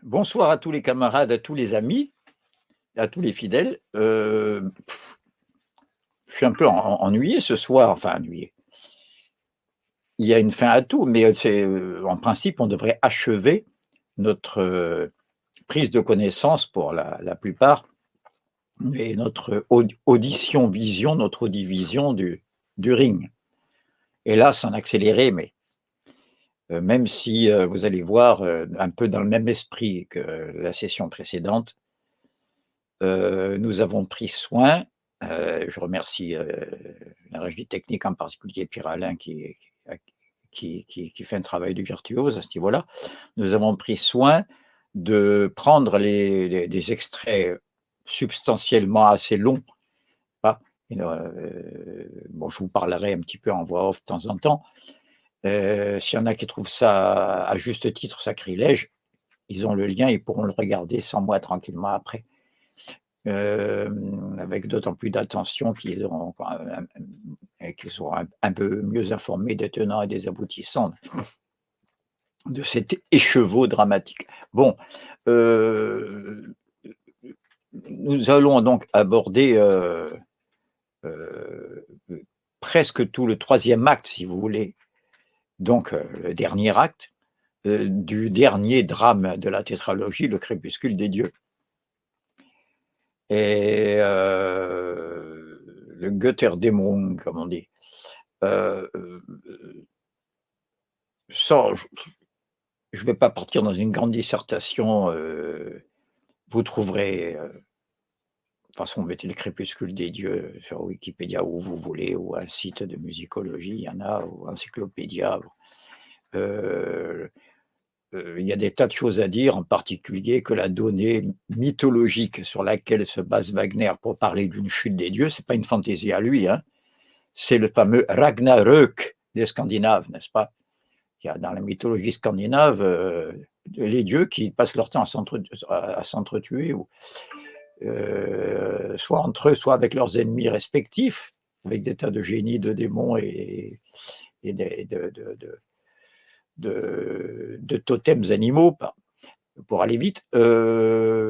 Bonsoir à tous les camarades, à tous les amis, à tous les fidèles. Je suis un peu ennuyé ce soir, enfin ennuyé. Il y a une fin à tout, mais en principe, on devrait achever notre prise de connaissance pour la plupart et notre audition, vision, notre audivision du ring. Hélas, en accéléré, mais même si vous allez voir un peu dans le même esprit que la session précédente, nous avons pris soin, je remercie la régie technique, en particulier Pierre-Alain qui fait un travail de virtuose à ce niveau-là. Nous avons pris soin de prendre des extraits substantiellement assez longs, pas bon, je vous parlerai un petit peu en voix off de temps en temps. S'il y en a qui trouvent ça à juste titre sacrilège, ils ont le lien, ils pourront le regarder sans moi tranquillement après. Avec d'autant plus d'attention qu'ils seront un peu mieux informés des tenants et des aboutissants de cet écheveau dramatique. Bon, nous allons donc aborder presque tout le troisième acte, si vous voulez, donc le dernier acte du dernier drame de la tétralogie, Le Crépuscule des dieux. Et le Götterdämmerung, comme on dit. Sans, je ne vais pas partir dans une grande dissertation. Vous trouverez, de toute façon, mettez le Crépuscule des dieux sur Wikipédia où vous voulez, ou un site de musicologie, il y en a, ou Encyclopédia. Il y a des tas de choses à dire, en particulier que la donnée mythologique sur laquelle se base Wagner pour parler d'une chute des dieux, ce n'est pas une fantaisie à lui, hein. C'est le fameux Ragnarök des Scandinaves, n'est-ce pas? Il y a dans la mythologie scandinave les dieux qui passent leur temps à s'entretuer, soit entre eux, soit avec leurs ennemis respectifs, avec des tas de génies, de démons et de totems animaux, pour aller vite,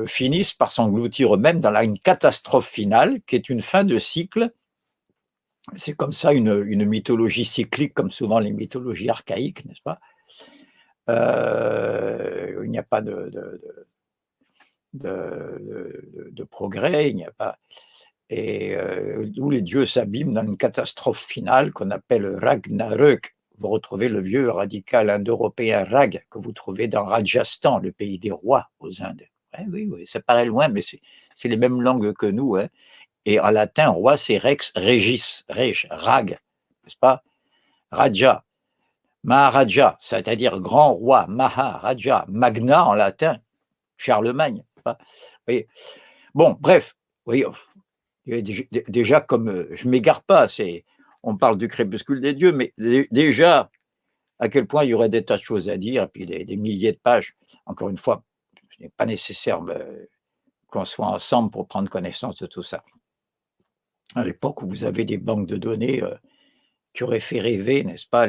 finissent par s'engloutir eux-mêmes dans une catastrophe finale qui est une fin de cycle. C'est comme ça une mythologie cyclique, comme souvent les mythologies archaïques, n'est-ce pas? Il n'y a pas de progrès, il n'y a pas. Et où les dieux s'abîment dans une catastrophe finale qu'on appelle Ragnarök. Vous retrouvez le vieux radical indo-européen Rag que vous trouvez dans Rajasthan, le pays des rois aux Indes. Ouais, oui, ça paraît loin, mais c'est les mêmes langues que nous, hein. Et en latin, roi, c'est rex regis, rag, n'est-ce pas? Raja, Maharaja, c'est-à-dire grand roi, Maharaja, Magna en latin, Charlemagne. Oui. Bon, bref, oui, déjà comme je m'égare pas, on parle du crépuscule des dieux, mais déjà à quel point il y aurait des tas de choses à dire, et puis des milliers de pages. Encore une fois, ce n'est pas nécessaire qu'on soit ensemble pour prendre connaissance de tout ça. À l'époque où vous avez des banques de données qui auraient fait rêver, n'est-ce pas,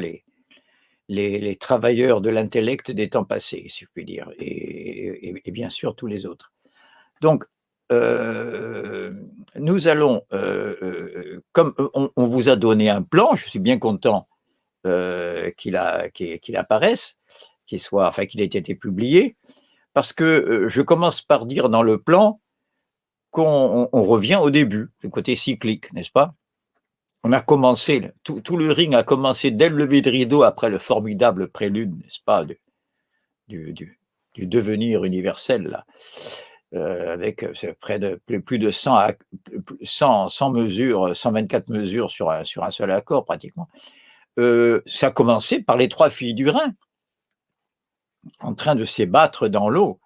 les travailleurs de l'intellect des temps passés, si je puis dire, et bien sûr tous les autres. Donc, nous allons, comme on vous a donné un plan, je suis bien content qu'il apparaisse, qu'il ait été publié, parce que je commence par dire dans le plan qu'on revient au début, le côté cyclique, n'est-ce pas? On a commencé, tout le ring a commencé dès le lever de rideau après le formidable prélude, n'est-ce pas, du devenir universel, là, avec près de plus de 100 mesures, 124 mesures sur un seul accord pratiquement. Ça a commencé par les trois filles du Rhin, en train de s'ébattre dans l'eau.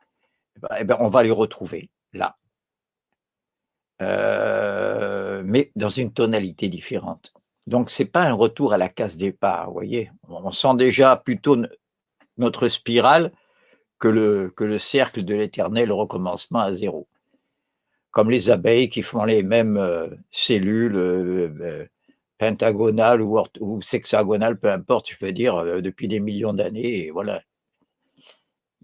Eh ben, on va les retrouver là, mais dans une tonalité différente. Donc, c'est pas un retour à la case départ, vous voyez. On sent déjà plutôt notre spirale que le cercle de l'éternel recommencement à zéro. Comme les abeilles qui font les mêmes cellules pentagonales ou sexagonales, peu importe, je veux dire, depuis des millions d'années, et voilà.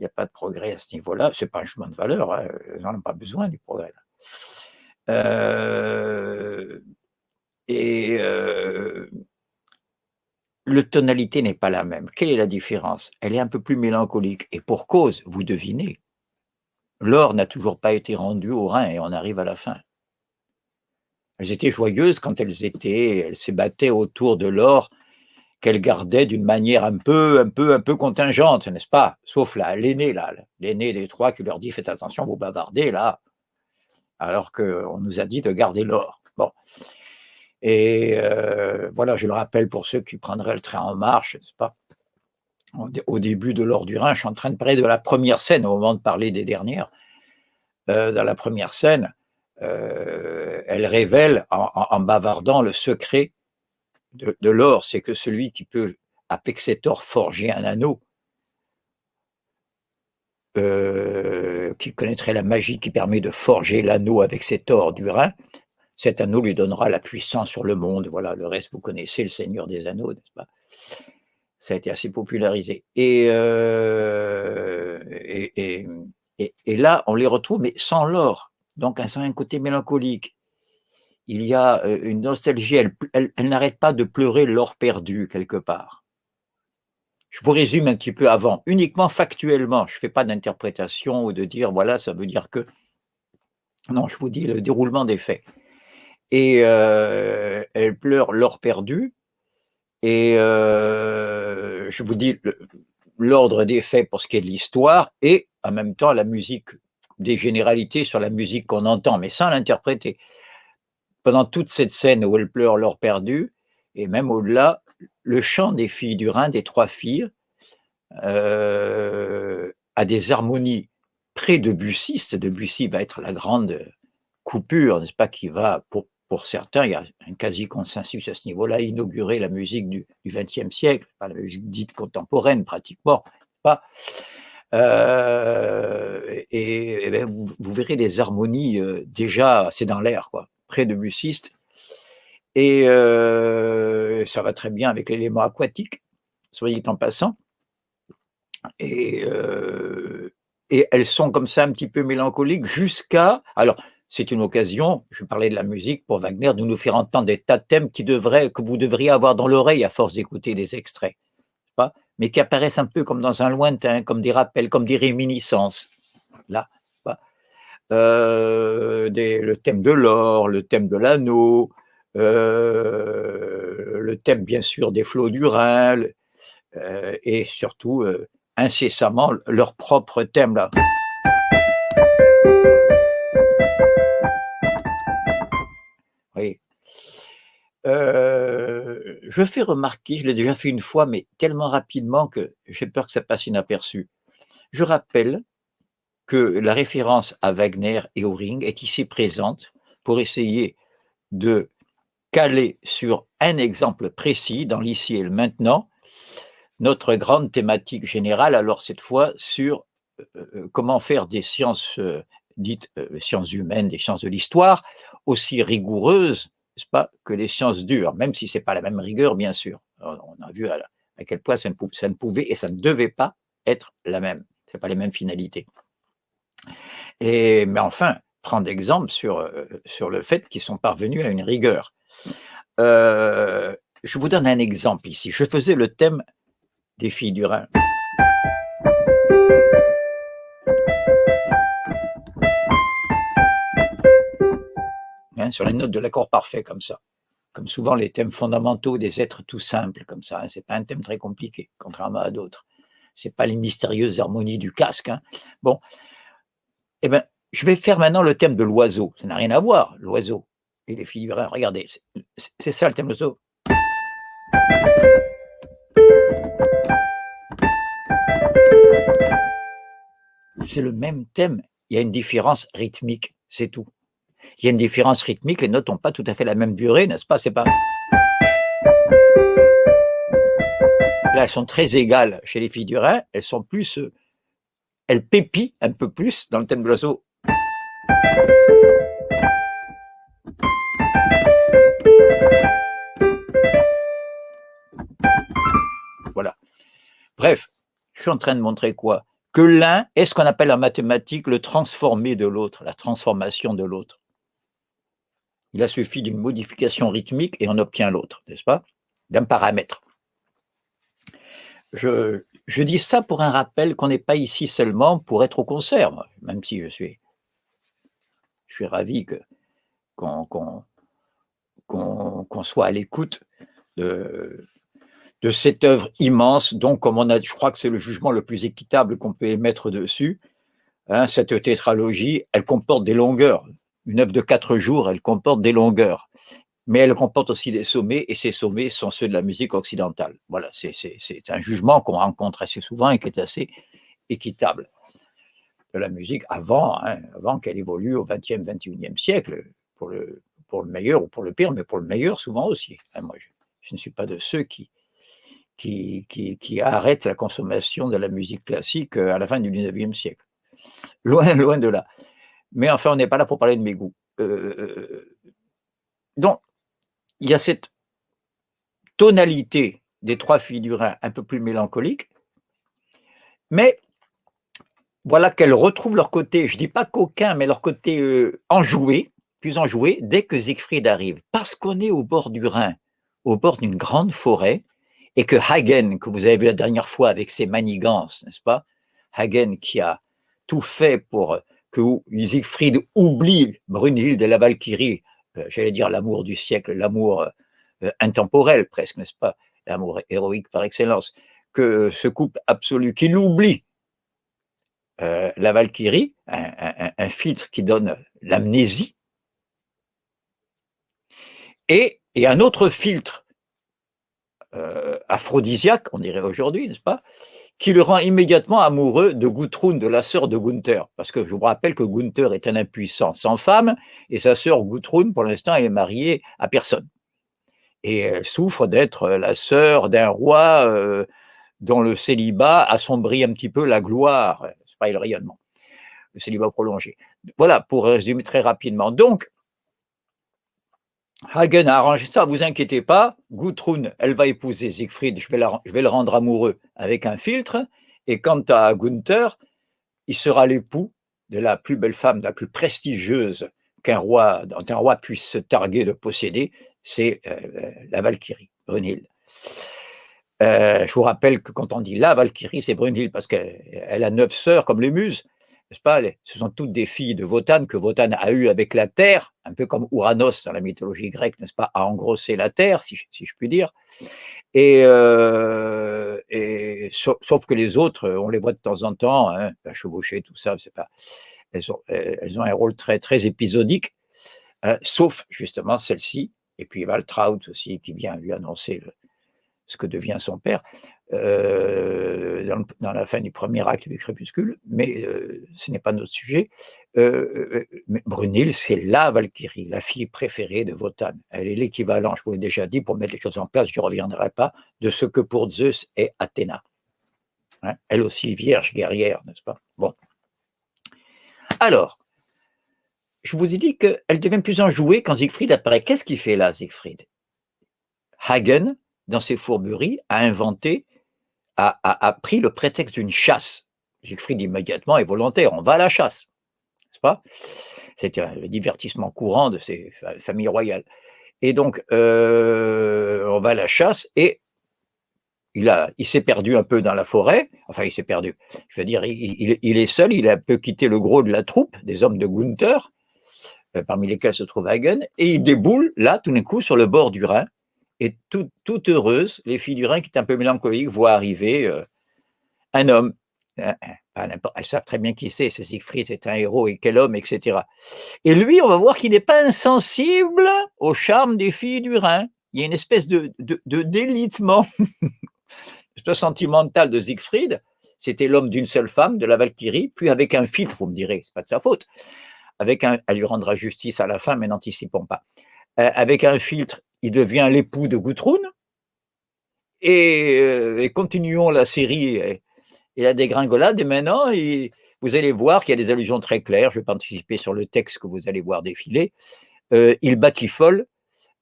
Il n'y a pas de progrès à ce niveau-là. Ce n'est pas un jugement de valeur, hein, on n'a pas besoin du progrès. Et le tonalité n'est pas la même. Quelle est la différence? Elle est un peu plus mélancolique et pour cause, vous devinez, l'or n'a toujours pas été rendu au Rhin et on arrive à la fin. Elles étaient joyeuses quand elles s'ébattaient autour de l'or qu'elles gardaient d'une manière un peu contingente, n'est-ce pas? Sauf l'aîné des trois qui leur dit: «Faites attention, vous bavardez là», alors qu'on nous a dit de garder l'or. Bon. Et voilà, je le rappelle pour ceux qui prendraient le train en marche, n'est-ce pas? Au début de l'Or du Rhin, je suis en train de parler de la première scène, au moment de parler des dernières. Dans la première scène, elle révèle en bavardant le secret de l'or, c'est que celui qui peut, avec cet or, forger un anneau, qui connaîtrait la magie qui permet de forger l'anneau avec cet or du Rhin, cet anneau lui donnera la puissance sur le monde. Voilà, le reste, vous connaissez, le Seigneur des Anneaux, n'est-ce pas? Ça a été assez popularisé. Et là, on les retrouve, mais sans l'or. Donc, ça a un côté mélancolique. Il y a une nostalgie. Elle n'arrête pas de pleurer l'or perdu, quelque part. Je vous résume un petit peu avant, uniquement factuellement. Je ne fais pas d'interprétation ou de dire, voilà, ça veut dire que. Non, je vous dis le déroulement des faits. Et elle pleure l'or perdu. Et je vous dis l'ordre des faits pour ce qui est de l'histoire et en même temps la musique, des généralités sur la musique qu'on entend, mais sans l'interpréter. Pendant toute cette scène où elle pleure l'or perdu, et même au-delà, le chant des filles du Rhin, des trois filles, a des harmonies très debussistes. Debussy va être la grande coupure, n'est-ce pas, qui va, pour certains, il y a un quasi-consensus à ce niveau-là, inaugurer la musique du XXe siècle, la musique dite contemporaine pratiquement. Pas. Et ben, vous verrez des harmonies déjà, c'est dans l'air, quoi, très debussiste. Et ça va très bien avec l'élément aquatique, soyez en passant. Et elles sont comme ça un petit peu mélancoliques jusqu'à. Alors, c'est une occasion, je parlais de la musique pour Wagner, de nous faire entendre des tas de thèmes que vous devriez avoir dans l'oreille à force d'écouter des extraits, pas, mais qui apparaissent un peu comme dans un lointain, comme des rappels, comme des réminiscences. Là, pas. Le thème de l'or, le thème de l'anneau, le thème bien sûr des flots du Rhin, et surtout incessamment leur propre thème là. Oui. Je fais remarquer, je l'ai déjà fait une fois, mais tellement rapidement que j'ai peur que ça passe inaperçu. Je rappelle que la référence à Wagner et au Ring est ici présente pour essayer de caler sur un exemple précis dans l'ici et le maintenant notre grande thématique générale, alors cette fois sur comment faire des sciences dites sciences humaines, des sciences de l'histoire, aussi rigoureuses, n'est-ce pas, que les sciences dures, même si ce n'est pas la même rigueur, bien sûr. On a vu à quel point ça ne pouvait et ça ne devait pas être la même. Ce n'est pas les mêmes finalités. Mais enfin, prendre exemple sur le fait qu'ils sont parvenus à une rigueur. Je vous donne un exemple ici. Je faisais le thème des filles du Rhin. Hein, sur la note de l'accord parfait, comme ça. Comme souvent les thèmes fondamentaux des êtres tout simples, comme ça. Hein. Ce n'est pas un thème très compliqué, contrairement à d'autres. Ce n'est pas les mystérieuses harmonies du casque. Hein. Bon. Eh bien, je vais faire maintenant le thème de l'oiseau. Ça n'a rien à voir, l'oiseau. Et les filles du Rhin, regardez, c'est ça le thème de l'oiseau. C'est le même thème. Il y a une différence rythmique, c'est tout. Il y a une différence rythmique, les notes n'ont pas tout à fait la même durée, n'est-ce pas? C'est pas. Là, elles sont très égales chez les filles du Rhin, elles sont plus. Elles pépient un peu plus dans le thème de l'oiseau. Voilà. Bref, je suis en train de montrer quoi? que l'un est ce qu'on appelle en mathématiques le transformé de l'autre, la transformation de l'autre. Il a suffi d'une modification rythmique et on obtient l'autre, n'est-ce pas? D'un paramètre. Je dis ça pour un rappel qu'on n'est pas ici seulement pour être au concert, moi, même si je suis ravi qu'on soit à l'écoute de, de cette œuvre immense. Donc, comme je crois que c'est le jugement le plus équitable qu'on peut émettre dessus. Hein, cette tétralogie, elle comporte des longueurs. Une œuvre de 4 jours, elle comporte des longueurs. Mais elle comporte aussi des sommets, et ces sommets sont ceux de la musique occidentale. Voilà, c'est un jugement qu'on rencontre assez souvent et qui est assez équitable. De la musique avant qu'elle évolue au XXe, XXIe siècle, pour le meilleur ou pour le pire, mais pour le meilleur souvent aussi. Moi, je ne suis pas de ceux qui arrêtent la consommation de la musique classique à la fin du XIXe siècle. Loin, loin de là. Mais enfin, on n'est pas là pour parler de mes goûts. Donc, il y a cette tonalité des Trois filles du Rhin un peu plus mélancolique, mais voilà qu'elles retrouvent leur côté, je ne dis pas coquin, mais leur côté enjoué, plus enjoué, dès que Siegfried arrive. Parce qu'on est au bord du Rhin, au bord d'une grande forêt, et que Hagen, que vous avez vu la dernière fois avec ses manigances, n'est-ce pas? Hagen qui a tout fait pour que Siegfried oublie Brunhilde et la Valkyrie, j'allais dire l'amour du siècle, l'amour intemporel presque, n'est-ce pas? L'amour héroïque par excellence, que ce couple absolu, qu'il oublie la Valkyrie, un filtre qui donne l'amnésie, et un autre filtre aphrodisiaque, on dirait aujourd'hui, n'est-ce pas, qui le rend immédiatement amoureux de Gudrun, de la sœur de Gunther. Parce que je vous rappelle que Gunther est un impuissant sans femme, et sa sœur Gudrun, pour l'instant, elle est mariée à personne. Et elle souffre d'être la sœur d'un roi dont le célibat assombrit un petit peu la gloire, c'est pas le rayonnement, le célibat prolongé. Voilà, pour résumer très rapidement. Donc, Hagen a arrangé ça, vous inquiétez pas, Gudrun, elle va épouser Siegfried, je vais le rendre amoureux avec un filtre, et quant à Gunther, il sera l'époux de la plus belle femme, de la plus prestigieuse qu'un roi puisse se targuer de posséder, c'est la Valkyrie, Brunhilde. Je vous rappelle que quand on dit la Valkyrie, c'est Brunhilde, parce qu'elle a 9 sœurs comme les muses, n'est-ce pas? Ce sont toutes des filles de Wotan, que Wotan a eu avec la terre, un peu comme Ouranos dans la mythologie grecque, n'est-ce pas, a engrossé la terre, si je puis dire. Et sauf que les autres, on les voit de temps en temps, hein, la chevaucher, tout ça, c'est pas, elles ont un rôle très, très épisodique, sauf justement celle-ci, et puis Waltraud aussi, qui vient lui annoncer ce que devient son père, dans la fin du premier acte du Crépuscule, mais ce n'est pas notre sujet. Mais Brunhilde, c'est la Valkyrie, la fille préférée de Wotan. Elle est l'équivalent, je vous l'ai déjà dit, pour mettre les choses en place, je ne reviendrai pas, de ce que pour Zeus est Athéna. Hein, elle aussi vierge guerrière, n'est-ce pas? Bon. Alors, je vous ai dit qu'elle devient plus enjouée quand Siegfried apparaît. Qu'est-ce qu'il fait là, Siegfried? Hagen, dans ses fourberies, a pris le prétexte d'une chasse. Siegfried immédiatement est volontaire, on va à la chasse, n'est-ce pas? C'est le divertissement courant de ces familles royales. Et donc, on va à la chasse, et il s'est perdu un peu dans la forêt, enfin il s'est perdu, je veux dire, il est seul, il a un peu quitté le gros de la troupe, des hommes de Gunther, parmi lesquels se trouve Hagen, et il déboule là, tout d'un coup, sur le bord du Rhin, et toutes heureuses, les filles du Rhin, qui étaient un peu mélancoliques, voient arriver un homme. Elles savent très bien qui c'est Siegfried, c'est un héros, et quel homme, etc. Et lui, on va voir qu'il n'est pas insensible au charme des filles du Rhin. Il y a une espèce de délitement sentimental de Siegfried. C'était l'homme d'une seule femme, de la Valkyrie, puis avec un filtre, vous me direz, c'est pas de sa faute. Elle lui rendra justice à la fin, mais n'anticipons pas. Avec un filtre, il devient l'époux de Gudrun. Et continuons la série et la dégringolade. Et maintenant, vous allez voir qu'il y a des allusions très claires. Je ne vais pas anticiper sur le texte que vous allez voir défiler. Il batifole,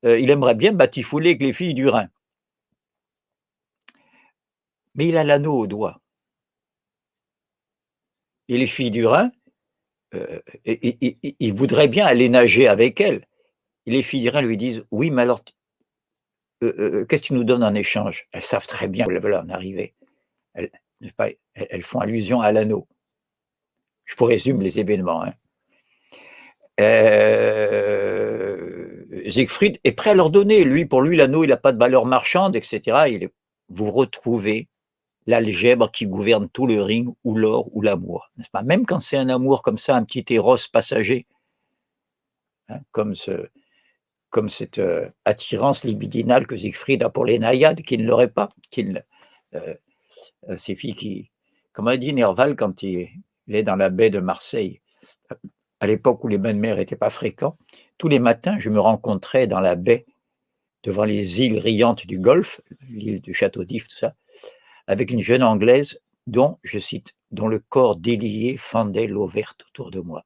il aimerait bien batifoler avec les filles du Rhin. Mais il a l'anneau au doigt. Et les filles du Rhin, il voudrait bien aller nager avec elle. Et les filles du Rhin lui disent: «Oui, mais alors, qu'est-ce que tu nous donnes en échange?» Elles savent très bien où elles veulent en arriver. Elles elles font allusion à l'anneau. Je vous résume les événements, hein. Siegfried est prêt à leur donner. Lui, pour lui, l'anneau, il n'a pas de valeur marchande, et cetera. Vous retrouvez l'algèbre qui gouverne tout le ring, ou l'or ou l'amour, n'est-ce pas? Même quand c'est un amour comme ça, un petit éros passager, hein, comme cette attirance libidinale que Siegfried a pour les naïades, qui ne l'auraient pas, euh, ces filles qui, comme a dit Nerval quand il est dans la baie de Marseille, à l'époque où les bains de mer n'étaient pas fréquents, tous les matins, je me rencontrais dans la baie, devant les îles riantes du Golfe, l'île du Château d'If, tout ça, avec une jeune Anglaise dont, je cite, dont le corps délié fendait l'eau verte autour de moi.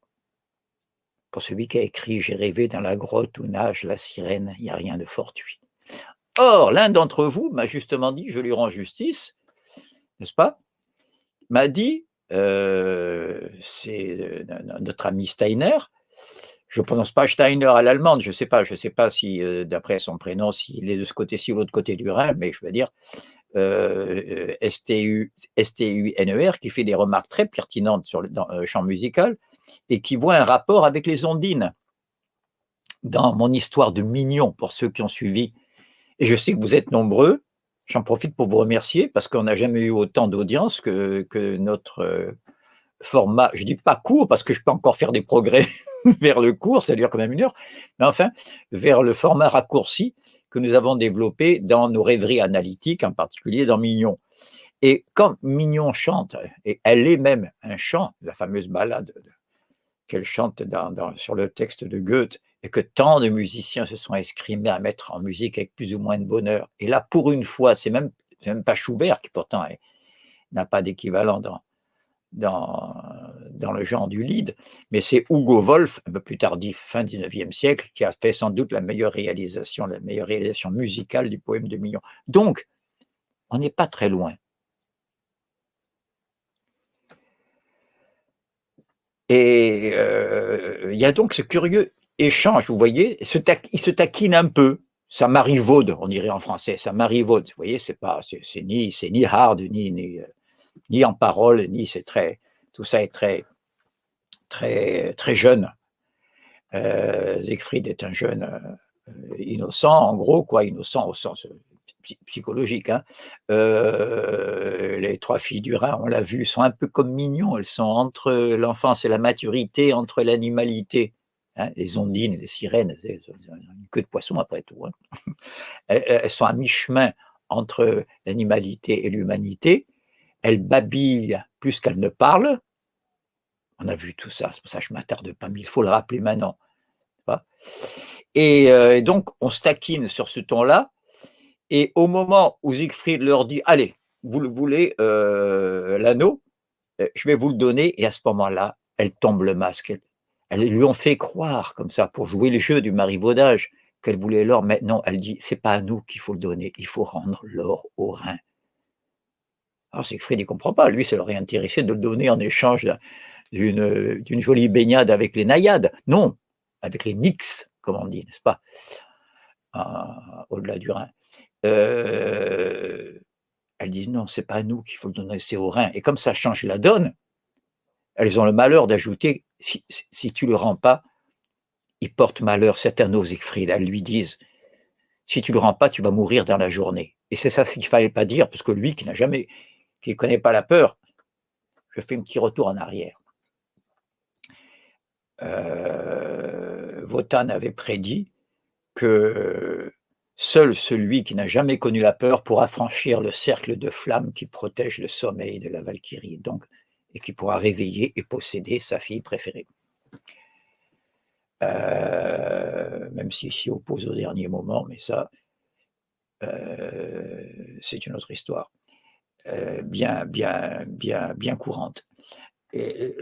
Pour celui qui a écrit « J'ai rêvé dans la grotte où nage la sirène, il n'y a rien de fortuit ». Or, l'un d'entre vous m'a justement dit, je lui rends justice, n'est-ce pas, m'a dit, c'est notre ami Steiner, je ne prononce pas Steiner à l'allemande, je ne sais pas si, d'après son prénom, s'il est de ce côté-ci ou de l'autre côté du Rhin, mais je veux dire, Steiner, qui fait des remarques très pertinentes sur le champ musical et qui voit un rapport avec les ondines dans mon histoire de Mignon, pour ceux qui ont suivi. Et je sais que vous êtes nombreux, j'en profite pour vous remercier parce qu'on n'a jamais eu autant d'audience que notre format, je ne dis pas court parce que je peux encore faire des progrès vers le court, ça dure quand même 1 heure, mais enfin, vers le format raccourci que nous avons développé dans nos rêveries analytiques, en particulier dans Mignon. Et quand Mignon chante, et elle est même un chant, la fameuse ballade qu'elle chante sur le texte de Goethe, et que tant de musiciens se sont escrimés à mettre en musique avec plus ou moins de bonheur. Et là, pour une fois, c'est même pas Schubert, qui pourtant n'a pas d'équivalent dans le genre du lied, mais c'est Hugo Wolf, un peu plus tardif, fin 19e siècle, qui a fait sans doute la meilleure réalisation musicale du poème de Mignon. Donc, on n'est pas très loin. Et il y a donc ce curieux échange, vous voyez, il se taquine un peu, ça marivaude, on dirait en français, ça marivaude, vous voyez, c'est ni hard, ni en parole, tout ça est très, très, très jeune. Siegfried est un jeune innocent, en gros, quoi, innocent au sens psychologique, hein. Les 3 filles du Rhin, on l'a vu, sont un peu comme Mignon, elles sont entre l'enfance et la maturité, entre l'animalité, hein, les ondines, les sirènes, c'est une queue de poisson après tout, hein. Elles sont à mi-chemin entre l'animalité et l'humanité, elles babillent plus qu'elles ne parlent. On a vu tout ça, c'est pour ça que je ne m'attarde pas, mais il faut le rappeler maintenant. Et donc, on se taquine sur ce ton-là, et au moment où Siegfried leur dit: «Allez, vous le voulez, l'anneau, je vais vous le donner», et à ce moment-là, elle tombe le masque. Elles lui ont fait croire, comme ça, pour jouer le jeu du marivaudage, qu'elle voulait l'or. Mais non, elle dit: «C'est pas à nous qu'il faut le donner, il faut rendre l'or aux Rhin». Alors Siegfried, il comprend pas. Lui, ça l'aurait intéressé de le donner en échange d'une jolie baignade avec les naïades. Non, avec les nix, comme on dit, n'est-ce pas, au-delà du Rhin. Elles disent: «Non, c'est pas à nous qu'il faut le donner, c'est aux Rhin», et comme ça change la donne, elles ont le malheur d'ajouter: si tu le rends pas, il porte malheur, cet anneau, Siegfried. Elles lui disent: «Si tu le rends pas, tu vas mourir dans la journée». Et c'est ça ce qu'il fallait pas dire, parce que lui qui ne connaît pas la peur, je fais un petit retour en arrière. Wotan avait prédit que seul celui qui n'a jamais connu la peur pourra franchir le cercle de flammes qui protège le sommeil de la Valkyrie, donc, et qui pourra réveiller et posséder sa fille préférée. Même s'il s'y oppose au dernier moment, mais ça, c'est une autre histoire, bien courante. Et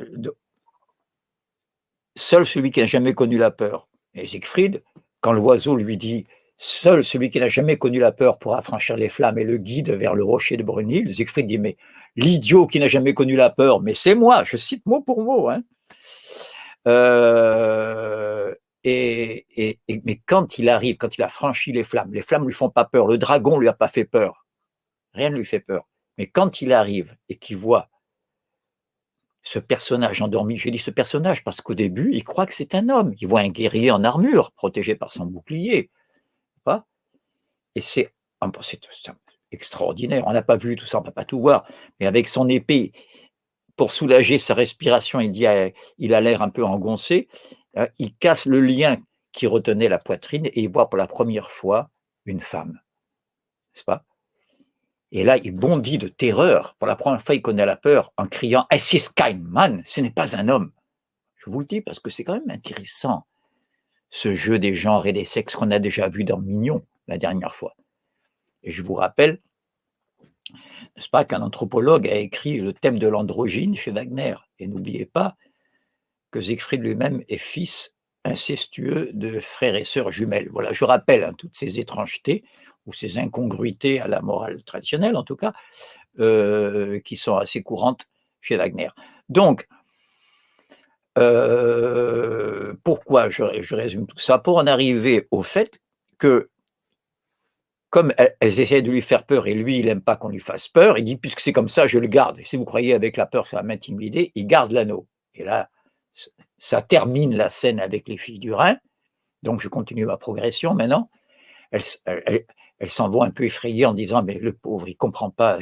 seul celui qui n'a jamais connu la peur. Et Siegfried, quand l'oiseau lui dit Seul celui qui n'a jamais connu la peur pourra franchir les flammes et le guide vers le rocher de Brunhild. Siegfried dit, mais l'idiot qui n'a jamais connu la peur, mais c'est moi, je cite mot pour mot. Hein. Mais quand il arrive, quand il a franchi les flammes ne lui font pas peur, le dragon ne lui a pas fait peur, rien ne lui fait peur. Mais quand il arrive et qu'il voit ce personnage endormi, j'ai dit ce personnage parce qu'au début, il croit que c'est un homme. Il voit un guerrier en armure, protégé par son bouclier. Et c'est extraordinaire. On n'a pas vu tout ça, on ne peut pas tout voir. Mais avec son épée, pour soulager sa respiration, il a l'air un peu engoncé. Il casse le lien qui retenait la poitrine et il voit pour la première fois une femme. N'est-ce pas? Et là, il bondit de terreur. Pour la première fois, il connaît la peur en criant « Es ist kein Mann !» Ce n'est pas un homme. Je vous le dis parce que c'est quand même intéressant, ce jeu des genres et des sexes qu'on a déjà vu dans Mignon la dernière fois. Et je vous rappelle, n'est-ce pas, qu'un anthropologue a écrit le thème de l'androgyne chez Wagner. Et n'oubliez pas que Siegfried lui-même est fils incestueux de frères et sœurs jumelles. Voilà, je rappelle toutes ces étrangetés ou ces incongruités à la morale traditionnelle, en tout cas, qui sont assez courantes chez Wagner. Donc, pourquoi je résume tout ça? Pour en arriver au fait que, comme elles essaient de lui faire peur et lui, il n'aime pas qu'on lui fasse peur, il dit, puisque c'est comme ça, je le garde. Et si vous croyez avec la peur, ça va m'intimider, il garde l'anneau. Et là, ça termine la scène avec les filles du Rhin. Donc, je continue ma progression maintenant. Elles s'en vont un peu effrayées en disant, mais le pauvre, il ne comprend pas,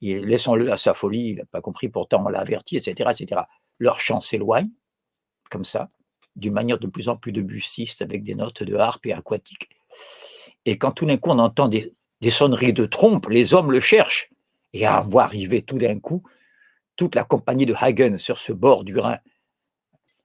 laissons-le à sa folie, il n'a pas compris, pourtant on l'a averti, etc., etc. Leur chant s'éloigne, comme ça, d'une manière de plus en plus debussiste, avec des notes de harpe et aquatique. Et quand tout d'un coup on entend des sonneries de trompe, les hommes le cherchent. Et on voit arriver tout d'un coup toute la compagnie de Hagen sur ce bord du Rhin.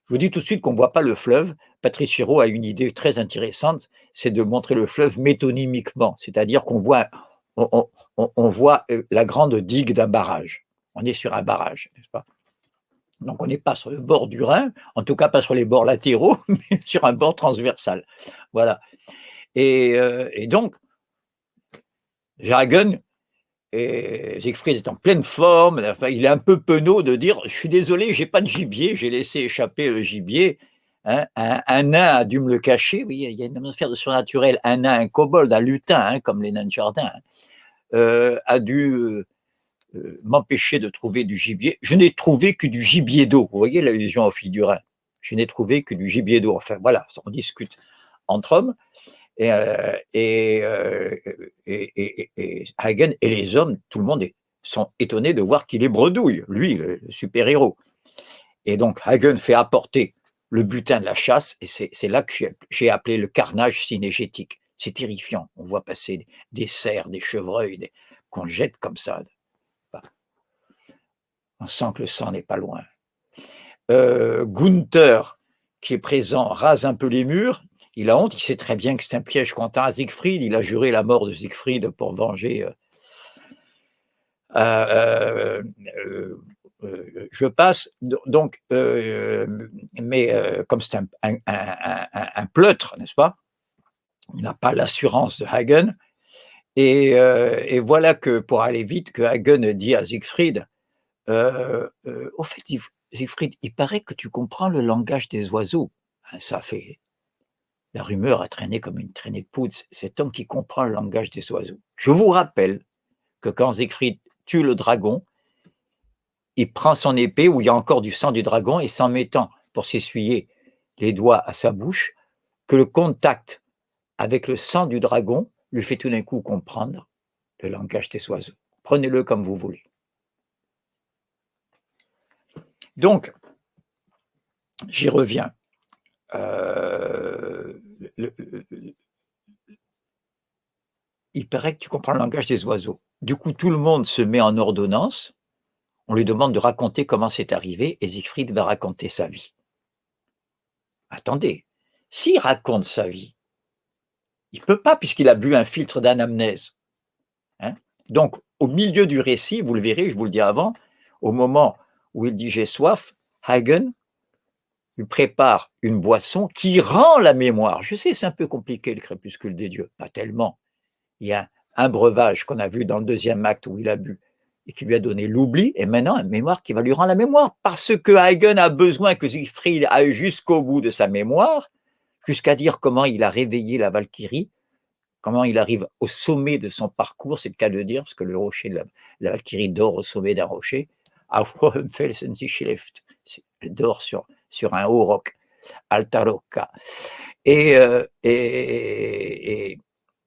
Je vous dis tout de suite qu'on ne voit pas le fleuve. Patrice Chéreau a une idée très intéressante, c'est de montrer le fleuve métonymiquement, c'est-à-dire qu'on voit, on voit la grande digue d'un barrage. On est sur un barrage, n'est-ce pas? Donc on n'est pas sur le bord du Rhin, en tout cas pas sur les bords latéraux, mais sur un bord transversal. Voilà. Et donc, Hagen, et Siegfried est en pleine forme, il est un peu penaud de dire « je suis désolé, j'ai pas de gibier, j'ai laissé échapper le gibier, hein, un nain a dû me le cacher », oui, il y a une atmosphère de surnaturel, un nain, un kobold, un lutin, hein, comme les nains de jardin, a dû m'empêcher de trouver du gibier. Je n'ai trouvé que du gibier d'eau, vous voyez l'allusion aux filles du Rhin, je n'ai trouvé que du gibier d'eau, enfin voilà, on discute entre hommes. Et Hagen et les hommes, tout le monde sont étonnés de voir qu'il est bredouille, lui, le super-héros. Et donc Hagen fait apporter le butin de la chasse, et c'est là que j'ai appelé le carnage synégétique. C'est terrifiant, on voit passer des cerfs, des chevreuils, qu'on jette comme ça. On sent que le sang n'est pas loin. Gunther, qui est présent, rase un peu les murs. Il a honte, il sait très bien que c'est un piège quant à Siegfried. Il a juré la mort de Siegfried pour venger. Je passe. Donc, mais comme c'est un pleutre, n'est-ce pas? Il n'a pas l'assurance de Hagen. Et voilà que, pour aller vite, que Hagen dit à Siegfried, au fait, Siegfried, il paraît que tu comprends le langage des oiseaux. Ça fait... La rumeur a traîné comme une traînée de poudre, cet homme qui comprend le langage des oiseaux. Je vous rappelle que quand Siegfried tue le dragon, il prend son épée où il y a encore du sang du dragon et s'en mettant pour s'essuyer les doigts à sa bouche, que le contact avec le sang du dragon lui fait tout d'un coup comprendre le langage des oiseaux. Prenez-le comme vous voulez. Donc, j'y reviens. Il paraît que tu comprends le langage des oiseaux. Du coup, tout le monde se met en ordonnance. On lui demande de raconter comment c'est arrivé et Siegfried va raconter sa vie. Attendez, s'il raconte sa vie, il ne peut pas puisqu'il a bu un filtre d'anamnèse. Hein? Donc, au milieu du récit, vous le verrez, je vous le dis avant, au moment où il dit « j'ai soif », Hagen lui prépare une boisson qui rend la mémoire. Je sais, c'est un peu compliqué le crépuscule des dieux, pas tellement. Il y a un breuvage qu'on a vu dans le deuxième acte où il a bu et qui lui a donné l'oubli, et maintenant une mémoire qui va lui rendre la mémoire, parce que Hagen a besoin que Siegfried aille jusqu'au bout de sa mémoire, jusqu'à dire comment il a réveillé la Valkyrie, comment il arrive au sommet de son parcours, c'est le cas de dire, parce que le rocher de la Valkyrie dort au sommet d'un rocher, auf hohem Felsen sie schläft, elle dort sur un haut roc, Alta Rocca. Et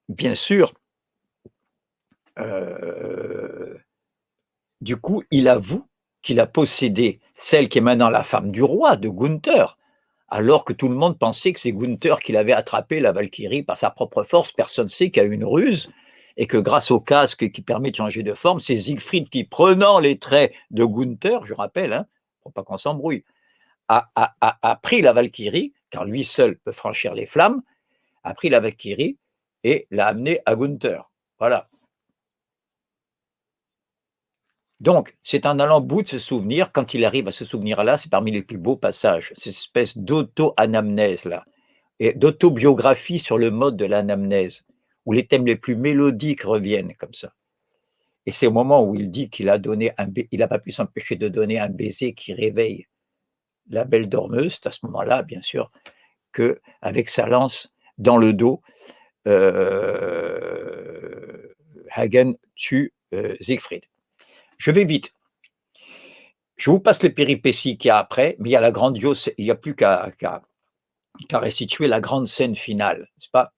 bien sûr, du coup, il avoue qu'il a possédé celle qui est maintenant la femme du roi, de Gunther, alors que tout le monde pensait que c'est Gunther qui l'avait attrapé, la Valkyrie, par sa propre force. Personne ne sait qu'il y a une ruse, et que grâce au casque qui permet de changer de forme, c'est Siegfried qui, prenant les traits de Gunther, je rappelle, hein, pour pas qu'on s'embrouille, a pris la Valkyrie, car lui seul peut franchir les flammes, a pris la Valkyrie et l'a amenée à Gunther. Voilà. Donc, c'est en allant au bout de ce souvenir, quand il arrive à ce souvenir-là, c'est parmi les plus beaux passages, cette espèce d'auto-anamnèse là, et d'autobiographie sur le mode de l'anamnèse, où les thèmes les plus mélodiques reviennent comme ça. Et c'est au moment où il dit qu'il a donné il n'a pas pu s'empêcher de donner un baiser qui réveille la belle dormeuse, c'est à ce moment-là, bien sûr, que avec sa lance dans le dos, Hagen tue Siegfried. Je vais vite. Je vous passe les péripéties qu'il y a après, mais il y a la grandiose, il n'y a plus qu'à restituer la grande scène finale, n'est-ce pas?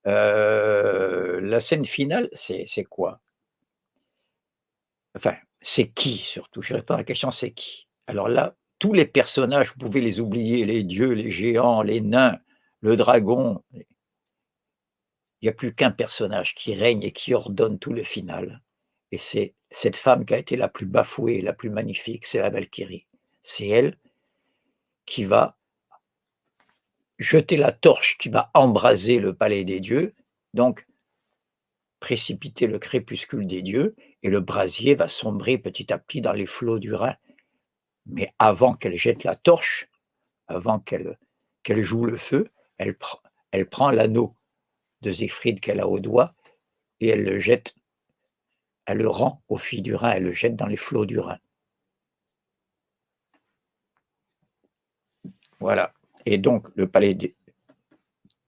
La scène finale, c'est quoi? Enfin, c'est qui surtout? Je réponds à la question, c'est qui? Alors là, tous les personnages, vous pouvez les oublier, les dieux, les géants, les nains, le dragon. Il n'y a plus qu'un personnage qui règne et qui ordonne tout le final. Et c'est cette femme qui a été la plus bafouée, la plus magnifique, c'est la Valkyrie. C'est elle qui va jeter la torche, qui va embraser le palais des dieux, donc précipiter le crépuscule des dieux, et le brasier va sombrer petit à petit dans les flots du Rhin. Mais avant qu'elle jette la torche, avant qu'elle joue le feu, elle prend l'anneau de Siegfried qu'elle a au doigt et elle le jette, elle le rend aux filles du Rhin, elle le jette dans les flots du Rhin. Voilà. Et donc, le palais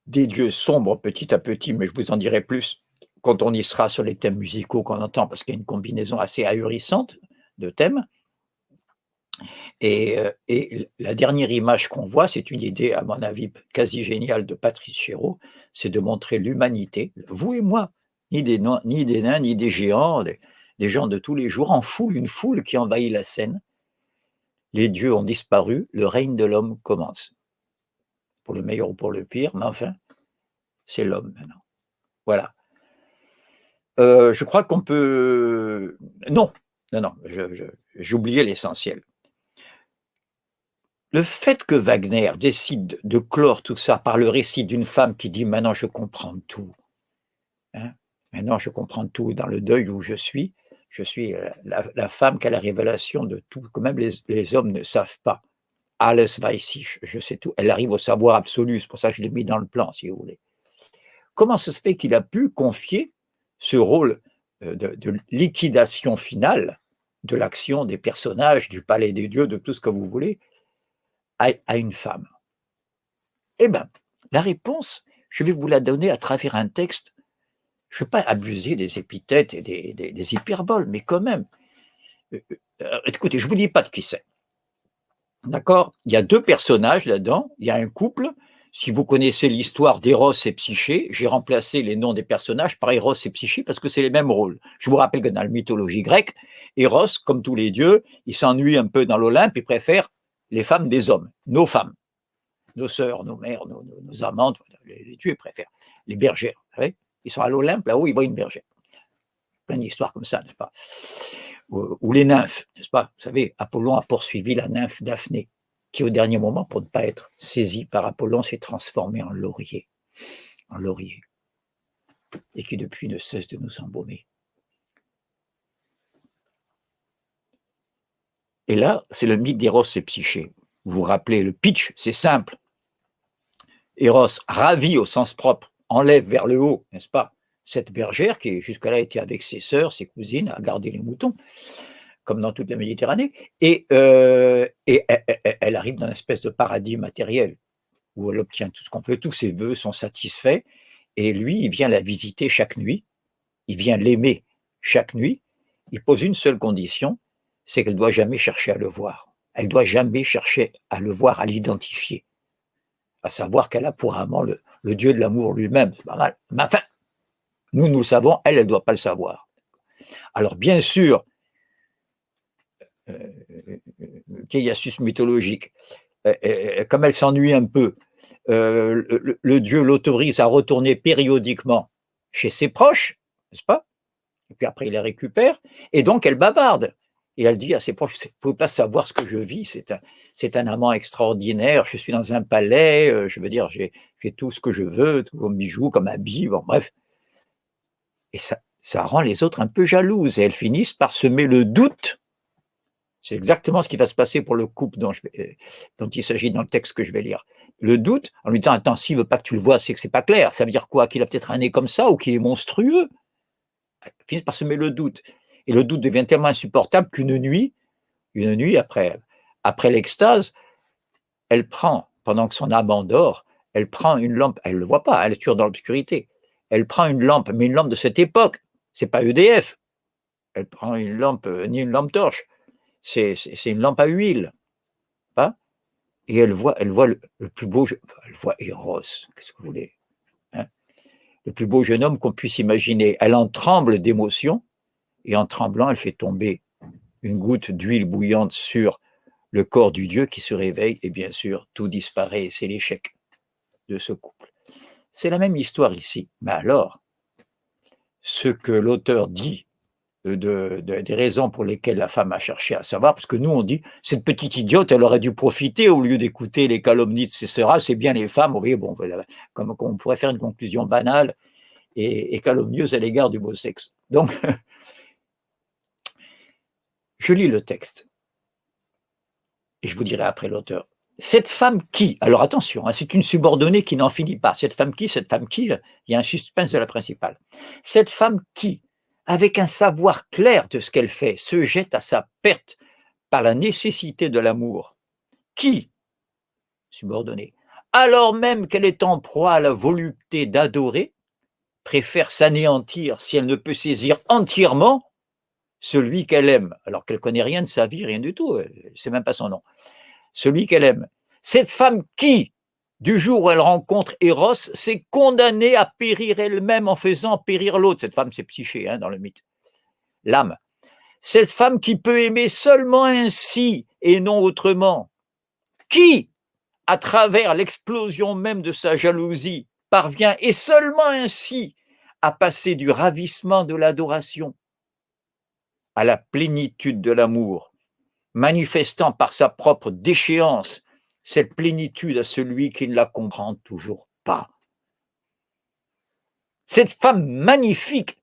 des dieux sombre petit à petit, mais je vous en dirai plus quand on y sera sur les thèmes musicaux qu'on entend, parce qu'il y a une combinaison assez ahurissante de thèmes. Et la dernière image qu'on voit, c'est une idée, à mon avis, quasi géniale de Patrice Chéreau, c'est de montrer l'humanité, vous et moi, ni des nains, ni des géants, des gens de tous les jours, en foule, une foule qui envahit la scène. Les dieux ont disparu, le règne de l'homme commence. Pour le meilleur ou pour le pire, mais enfin, c'est l'homme maintenant. Voilà. Je crois qu'on peut... Non, j'ai oublié l'essentiel. Le fait que Wagner décide de clore tout ça par le récit d'une femme qui dit « maintenant je comprends tout hein, », maintenant je comprends tout dans le deuil où je suis la femme qui a la révélation de tout, que même les hommes ne savent pas. Alles weiß ich, je sais tout. Elle arrive au savoir absolu, c'est pour ça que je l'ai mis dans le plan, si vous voulez. Comment ça se fait qu'il a pu confier ce rôle de liquidation finale de l'action des personnages, du palais des dieux, de tout ce que vous voulez, à une femme? Eh bien, la réponse, je vais vous la donner à travers un texte. Je ne veux pas abuser des épithètes et des hyperboles, mais quand même. Écoutez, je ne vous dis pas de qui c'est. D'accord? Il y a deux personnages là-dedans. Il y a un couple. Si vous connaissez l'histoire d'Eros et Psyché, j'ai remplacé les noms des personnages par Eros et Psyché parce que c'est les mêmes rôles. Je vous rappelle que dans la mythologie grecque, Eros, comme tous les dieux, il s'ennuie un peu dans l'Olympe et préfère les femmes des hommes, nos femmes, nos sœurs, nos mères, nos amantes, les dieux préfèrent. Les bergères, vous savez, ils sont à l'Olympe, là-haut, ils voient une bergère. Plein d'histoires comme ça, n'est-ce pas? Ou les nymphes, n'est-ce pas? Vous savez, Apollon a poursuivi la nymphe Daphné, qui au dernier moment, pour ne pas être saisie par Apollon, s'est transformée en laurier, et qui depuis ne cesse de nous embaumer. Et là, c'est le mythe d'Eros et Psyché. Vous vous rappelez le pitch, c'est simple. Eros, ravi au sens propre, enlève vers le haut, n'est-ce pas, cette bergère qui jusque-là était avec ses sœurs, ses cousines, à garder les moutons, comme dans toute la Méditerranée, et elle arrive dans une espèce de paradis matériel, où elle obtient tout ce qu'on veut, tous ses vœux sont satisfaits, et lui, il vient la visiter chaque nuit, il vient l'aimer chaque nuit, il pose une seule condition, c'est qu'elle ne doit jamais chercher à le voir. Elle ne doit jamais chercher à le voir, à l'identifier, à savoir qu'elle a pour amant le Dieu de l'amour lui-même. C'est pas mal. Mais enfin, nous le savons, elle ne doit pas le savoir. Alors bien sûr, vieille astuce mythologique, comme elle s'ennuie un peu, le Dieu l'autorise à retourner périodiquement chez ses proches, n'est-ce pas? Et puis après, il les récupère, et donc elle bavarde. Et elle dit à ses proches, vous ne pouvez pas savoir ce que je vis, c'est un amant extraordinaire, je suis dans un palais, je veux dire, j'ai tout ce que je veux, tout comme bijoux, comme habits, bon, bref. Et ça rend les autres un peu jalouses, et elles finissent par semer le doute. C'est exactement ce qui va se passer pour le couple dont il s'agit dans le texte que je vais lire. Le doute, en lui disant, attends, s'il ne veut pas que tu le vois, c'est que c'est pas clair. Ça veut dire quoi? Qu'il a peut-être un nez comme ça, ou qu'il est monstrueux? Finissent par semer le doute. Et le doute devient tellement insupportable qu'une nuit, après l'extase, elle prend, pendant que son âme dort, elle prend une lampe, elle ne le voit pas, elle est toujours dans l'obscurité, elle prend une lampe, mais une lampe de cette époque, c'est pas EDF, elle prend une lampe, ni une lampe torche, c'est une lampe à huile, pas? Et elle voit le plus beau, elle voit Eros, qu'est-ce que vous voulez, hein, le plus beau jeune homme qu'on puisse imaginer. Elle en tremble d'émotion, et en tremblant, elle fait tomber une goutte d'huile bouillante sur le corps du Dieu qui se réveille, et bien sûr, tout disparaît, et c'est l'échec de ce couple. C'est la même histoire ici. Mais alors, ce que l'auteur dit des raisons pour lesquelles la femme a cherché à savoir, parce que nous, on dit, cette petite idiote, elle aurait dû profiter au lieu d'écouter les calomnies de ses sœurs, c'est bien les femmes, vous voyez, bon, voilà, comme on pourrait faire une conclusion banale et calomnieuse à l'égard du beau sexe. Donc, je lis le texte, et je vous dirai après l'auteur. Cette femme qui, alors attention, hein, c'est une subordonnée qui n'en finit pas. Cette femme qui, il y a un suspense de la principale. Cette femme qui, avec un savoir clair de ce qu'elle fait, se jette à sa perte par la nécessité de l'amour, qui, subordonnée, alors même qu'elle est en proie à la volupté d'adorer, préfère s'anéantir si elle ne peut saisir entièrement celui qu'elle aime, alors qu'elle connaît rien de sa vie, rien du tout, elle ne sait même pas son nom. Celui qu'elle aime. Cette femme qui, du jour où elle rencontre Eros, s'est condamnée à périr elle-même en faisant périr l'autre. Cette femme, c'est Psyché, hein, dans le mythe. L'âme. Cette femme qui peut aimer seulement ainsi et non autrement. Qui, à travers l'explosion même de sa jalousie, parvient, et seulement ainsi, à passer du ravissement de l'adoration à la plénitude de l'amour, manifestant par sa propre déchéance cette plénitude à celui qui ne la comprend toujours pas. Cette femme magnifique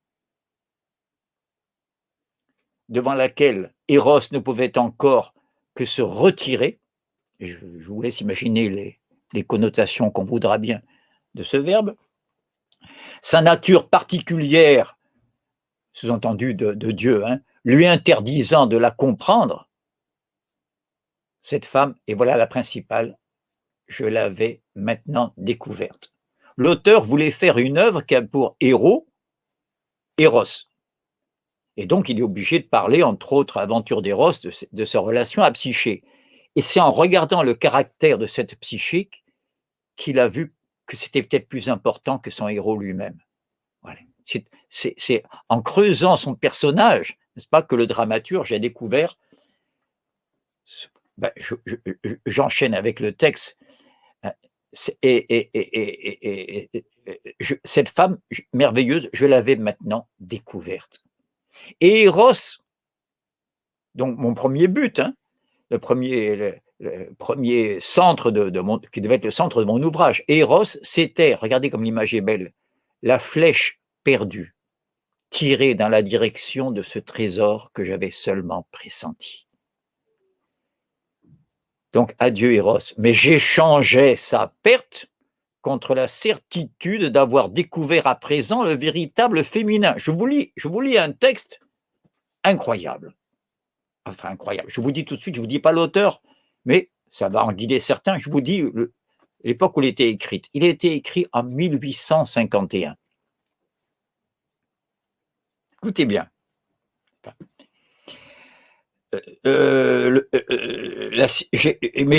devant laquelle Eros ne pouvait encore que se retirer, et je vous laisse imaginer les connotations qu'on voudra bien de ce verbe, sa nature particulière, sous-entendu de Dieu, hein, lui interdisant de la comprendre, cette femme, et voilà la principale, je l'avais maintenant découverte. L'auteur voulait faire une œuvre qui a pour héros Eros. Et donc, il est obligé de parler, entre autres, aventures d'Eros, de sa relation à Psyché. Et c'est en regardant le caractère de cette Psyché qu'il a vu que c'était peut-être plus important que son héros lui-même. Voilà. C'est en creusant son personnage, n'est-ce pas, que le dramaturge a découvert. Ben, j'enchaîne avec le texte. Cette femme merveilleuse, je l'avais maintenant découverte. Et Eros, donc mon premier but, hein, le premier centre qui devait être le centre de mon ouvrage, Eros, c'était, regardez comme l'image est belle, la flèche perdue, tirée dans la direction de ce trésor que j'avais seulement pressenti. Donc, adieu Eros. Mais j'échangeais sa perte contre la certitude d'avoir découvert à présent le véritable féminin. Je vous lis un texte incroyable. Enfin, incroyable. Je vous dis tout de suite, je ne vous dis pas l'auteur, mais ça va en guider certains. Je vous dis l'époque où il était écrit. Il a été écrit en 1851. Écoutez bien. Mais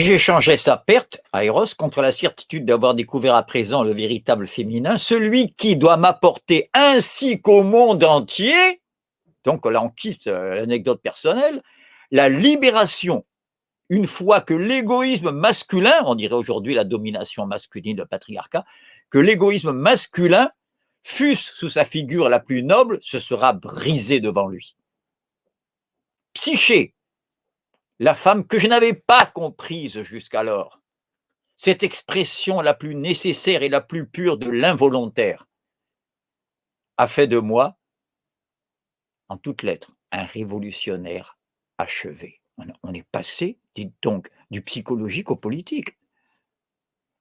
j'échangeais sa perte, Eros, contre la certitude d'avoir découvert à présent le véritable féminin, celui qui doit m'apporter ainsi qu'au monde entier, donc là on quitte l'anecdote personnelle, la libération, une fois que l'égoïsme masculin, on dirait aujourd'hui la domination masculine, le patriarcat, que l'égoïsme masculin, fût-ce sous sa figure la plus noble, se sera brisé devant lui. Psyché, la femme que je n'avais pas comprise jusqu'alors, cette expression la plus nécessaire et la plus pure de l'involontaire, a fait de moi, en toutes lettres, un révolutionnaire achevé. On est passé, dites donc, du psychologique au politique.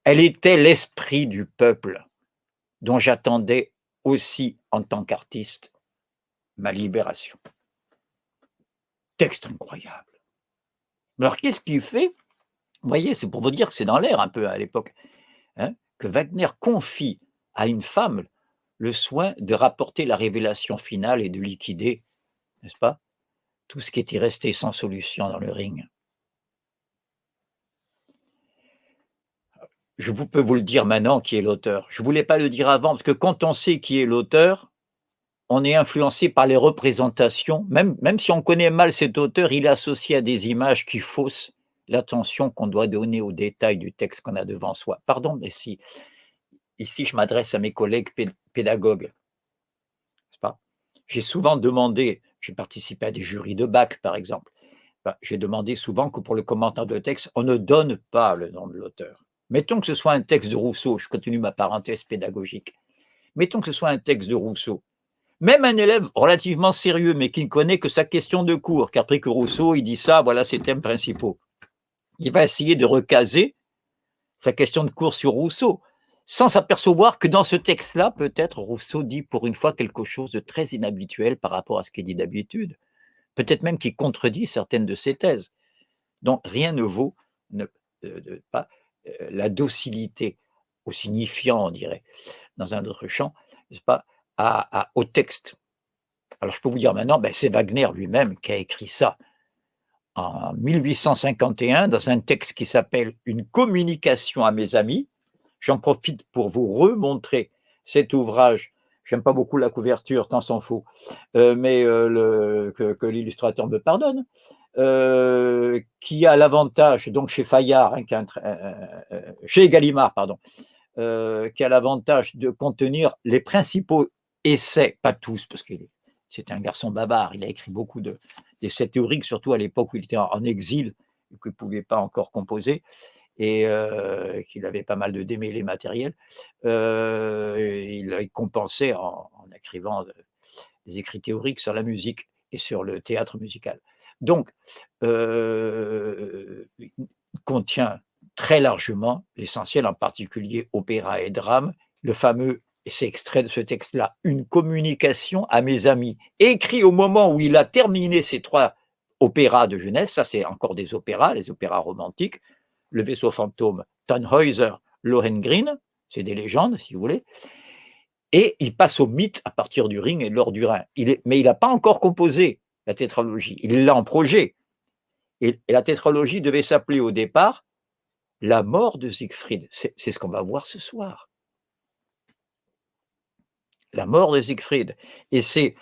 Elle était l'esprit du peuple dont j'attendais aussi, en tant qu'artiste, ma libération. Texte incroyable. Alors, qu'est-ce qu'il fait? Vous voyez, c'est pour vous dire que c'est dans l'air un peu à l'époque, hein, que Wagner confie à une femme le soin de rapporter la révélation finale et de liquider, n'est-ce pas, tout ce qui était resté sans solution dans le ring. Je peux vous le dire maintenant qui est l'auteur. Je ne voulais pas le dire avant, parce que quand on sait qui est l'auteur, on est influencé par les représentations. Même si on connaît mal cet auteur, il est associé à des images qui faussent l'attention qu'on doit donner aux détails du texte qu'on a devant soi. Pardon, mais si ici je m'adresse à mes collègues pédagogues, n'est-ce pas? J'ai souvent demandé, j'ai participé à des jurys de bac par exemple, j'ai demandé souvent que pour le commentaire de texte, on ne donne pas le nom de l'auteur. Mettons que ce soit un texte de Rousseau, je continue ma parenthèse pédagogique. Mettons que ce soit un texte de Rousseau. Même un élève relativement sérieux, mais qui ne connaît que sa question de cours, qu'après que Rousseau, il dit ça, voilà ses thèmes principaux. Il va essayer de recaser sa question de cours sur Rousseau, sans s'apercevoir que dans ce texte-là, peut-être Rousseau dit pour une fois quelque chose de très inhabituel par rapport à ce qu'il dit d'habitude, peut-être même qu'il contredit certaines de ses thèses. Donc rien ne vaut pas la docilité au signifiant, on dirait, dans un autre champ, n'est-ce pas, au texte. Alors je peux vous dire maintenant, c'est Wagner lui-même qui a écrit ça en 1851 dans un texte qui s'appelle « Une communication à mes amis ». J'en profite pour vous remontrer cet ouvrage. J'aime pas beaucoup la couverture, tant s'en faut, mais que l'illustrateur me pardonne. Qui a l'avantage, donc chez Fayard, hein, chez Gallimard, pardon, qui a l'avantage de contenir les principaux essais, pas tous, parce que c'est un garçon bavard, il a écrit beaucoup d'essais théoriques, surtout à l'époque où il était en exil, et qu'il ne pouvait pas encore composer, et qu'il avait pas mal de démêlés matériels. Il compensait en écrivant des écrits théoriques sur la musique et sur le théâtre musical. Donc, il contient très largement l'essentiel, en particulier opéra et drame, le fameux, et c'est extrait de ce texte-là, une communication à mes amis, écrit au moment où il a terminé ces 3 opéras de jeunesse, ça c'est encore des opéras, les opéras romantiques, Le vaisseau fantôme, Tannhäuser, Lohengrin, c'est des légendes si vous voulez, et il passe au mythe à partir du Ring et de l'Or du Rhin. Mais il n'a pas encore composé la tétralogie, il l'a en projet. Et la tétralogie devait s'appeler au départ La mort de Siegfried. C'est ce qu'on va voir ce soir. La mort de Siegfried. Et c'est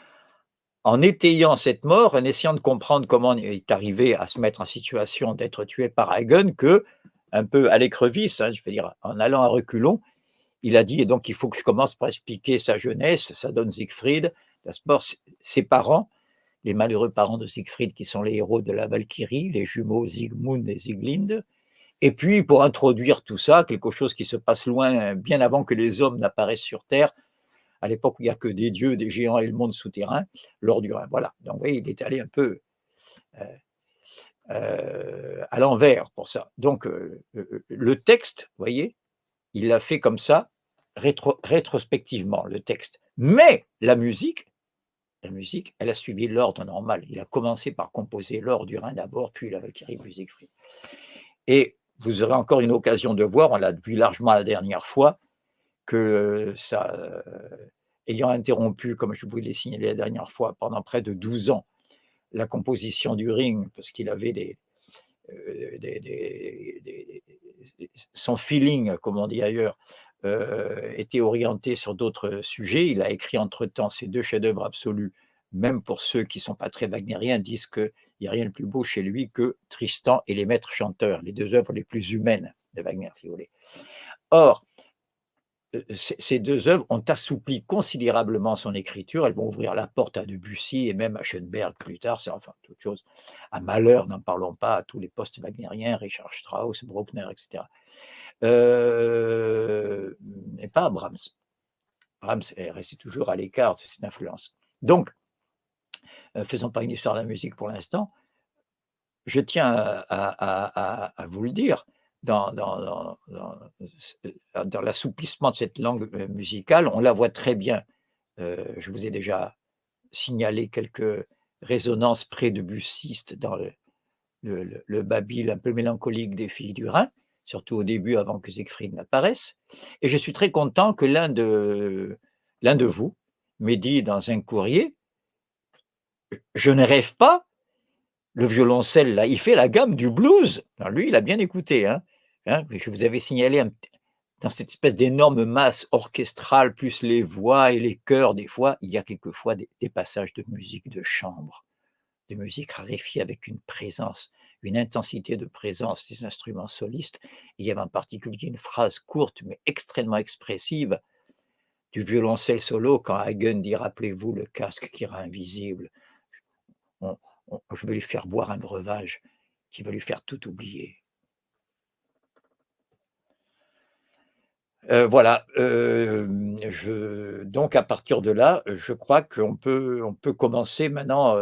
en étayant cette mort, en essayant de comprendre comment il est arrivé à se mettre en situation d'être tué par Hagen, que, un peu à l'écrevisse, je veux dire, en allant à reculons, il a dit, et donc il faut que je commence par expliquer sa jeunesse, ça donne Siegfried, d'abord ses parents, les malheureux parents de Siegfried qui sont les héros de la Valkyrie, les jumeaux Siegmund et Sieglinde, et puis pour introduire tout ça, quelque chose qui se passe loin, bien avant que les hommes n'apparaissent sur Terre, à l'époque où il n'y a que des dieux, des géants et le monde souterrain, l'Or du Rhin. Voilà, donc vous voyez, il est allé un peu à l'envers pour ça. Donc, le texte, vous voyez, il l'a fait comme ça, rétrospectivement, le texte. Mais la musique, elle a suivi l'ordre normal. Il a commencé par composer l'or du Rhin d'abord, puis la Valkyrie plus Siegfried. Et vous aurez encore une occasion de voir, on l'a vu largement la dernière fois, que ça, ayant interrompu, comme je vous l'ai signalé la dernière fois, pendant près de 12 ans, la composition du Ring, parce qu'il avait son feeling, comme on dit ailleurs, était orienté sur d'autres sujets. Il a écrit entre-temps ces 2 chefs-d'œuvre absolus, même pour ceux qui ne sont pas très wagnériens, disent qu'il n'y a rien de plus beau chez lui que Tristan et les maîtres chanteurs, les 2 œuvres les plus humaines de Wagner, si vous voulez. Or, ces 2 œuvres ont assoupli considérablement son écriture. Elles vont ouvrir la porte à Debussy et même à Schoenberg plus tard, c'est enfin toute chose. À Mahler, n'en parlons pas, à tous les post-wagnériens, Richard Strauss, Bruckner, etc. Mais pas à Brahms. Brahms est resté toujours à l'écart de cette influence. Donc, faisons pas une histoire de la musique pour l'instant. Je tiens à vous le dire, dans l'assouplissement de cette langue musicale, on la voit très bien. Je vous ai déjà signalé quelques résonances pré-debussistes dans le babil un peu mélancolique des filles du Rhin, surtout au début avant que Siegfried n'apparaisse. Et je suis très content que l'un de vous m'ait dit dans un courrier, je ne rêve pas, le violoncelle là, il fait la gamme du blues. Alors lui, il a bien écouté, hein. Je vous avais signalé dans cette espèce d'énorme masse orchestrale, plus les voix et les chœurs, des fois, il y a quelquefois des passages de musique de chambre, de musique raréfiée avec une présence, une intensité de présence des instruments solistes. Il y avait en particulier une phrase courte mais extrêmement expressive du violoncelle solo quand Hagen dit « Rappelez-vous le casque qui rend invisible ». Je vais lui faire boire un breuvage qui va lui faire tout oublier. Voilà, donc à partir de là, je crois qu'on peut commencer maintenant,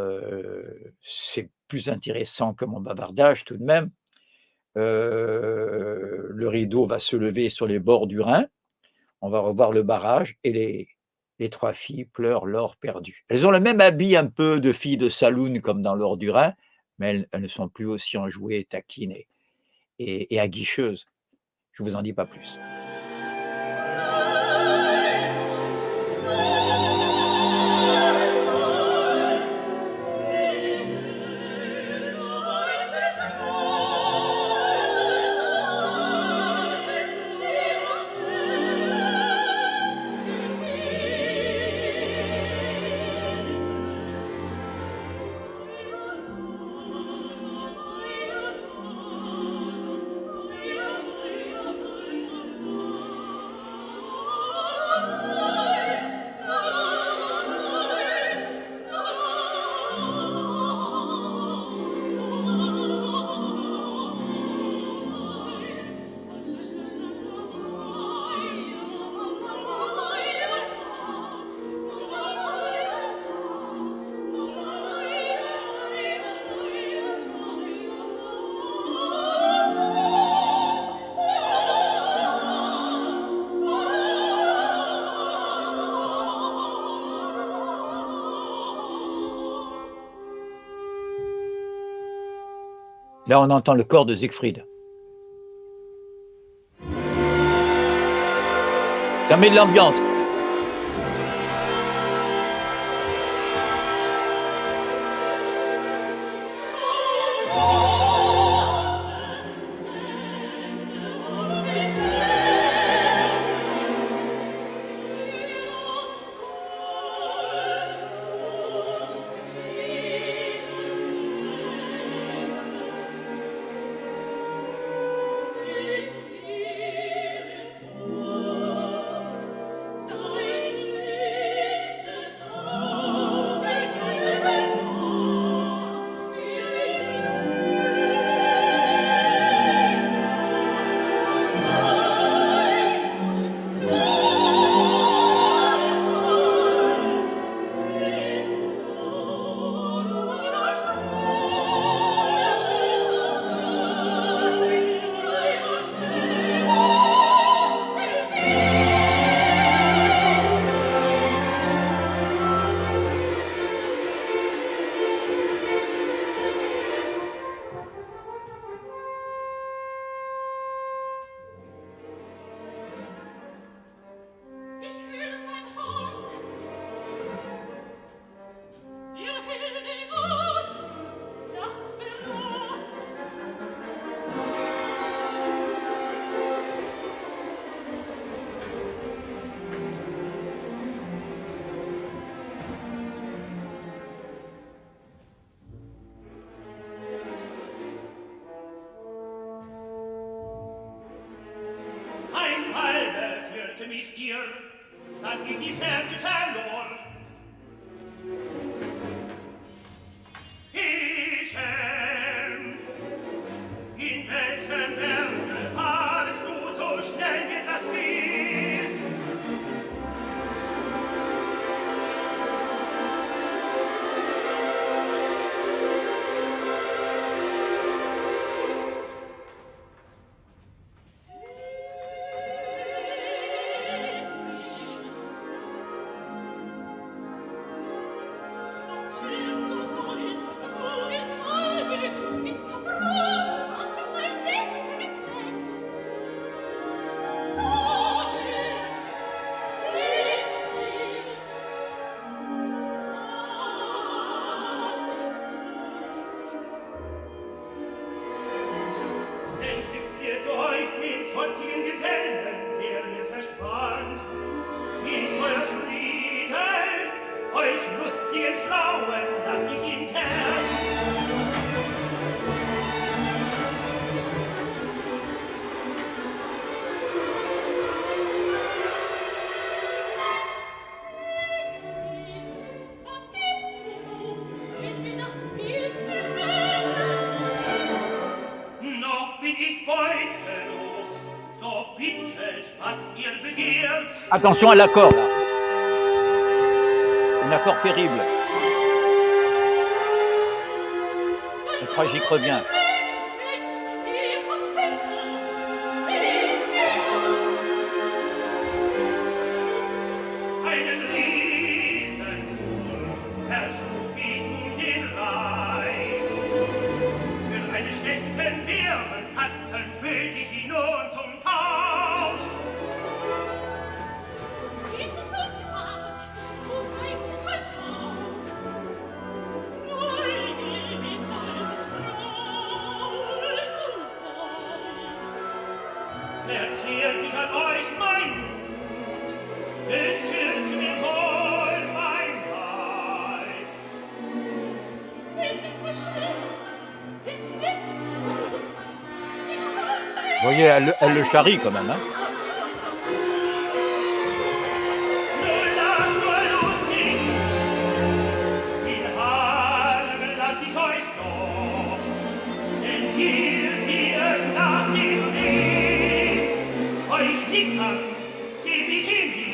c'est plus intéressant que mon bavardage tout de même. Le rideau va se lever sur les bords du Rhin, on va revoir le barrage et les 3 filles pleurent l'or perdu. Elles ont le même habit un peu de filles de saloon comme dans l'or du Rhin, mais elles ne sont plus aussi enjouées, taquines et aguicheuses. Je vous en dis pas plus. Là, on entend le corps de Siegfried. Ça met de l'ambiance. mich ihr, dass ich die Fährte verlor. Ich, in welchem Erde warst du so schnell mir das Bild? Entzückt euch den heutigen Gesellen, der mir verspannt. Wie soll Friede euch lustigen Frauen, dass ich ihn kenn? Was gibst du uns, wenn wir das Bild benennen? Noch bin ich beutelos, so bittet, was ihr begehrt. Attention à l'accord, là. Un accord terrible. Le tragique revient. Jetzt die Empfänger, die uns Einen Riesenwurm erschlug ich den Reif. Für eine schlechten Bärenkatzen böt ich ihn nun zum Tausch. Ist es so karg, wo reizt sich dein Kauf? Freude, wie solltest Frauen sein? Verzehrt ich an euch mein Mut, es wird mir wohl mein Weib. Sind es beschwert, sich mit die Schuld? Vous voyez, elle le charrie quand même. Hein. Nur lach, nur lustig, in Harm lass ich euch noch, denn ihr nach dem Weg euch nicht an, geb ich ihn nie.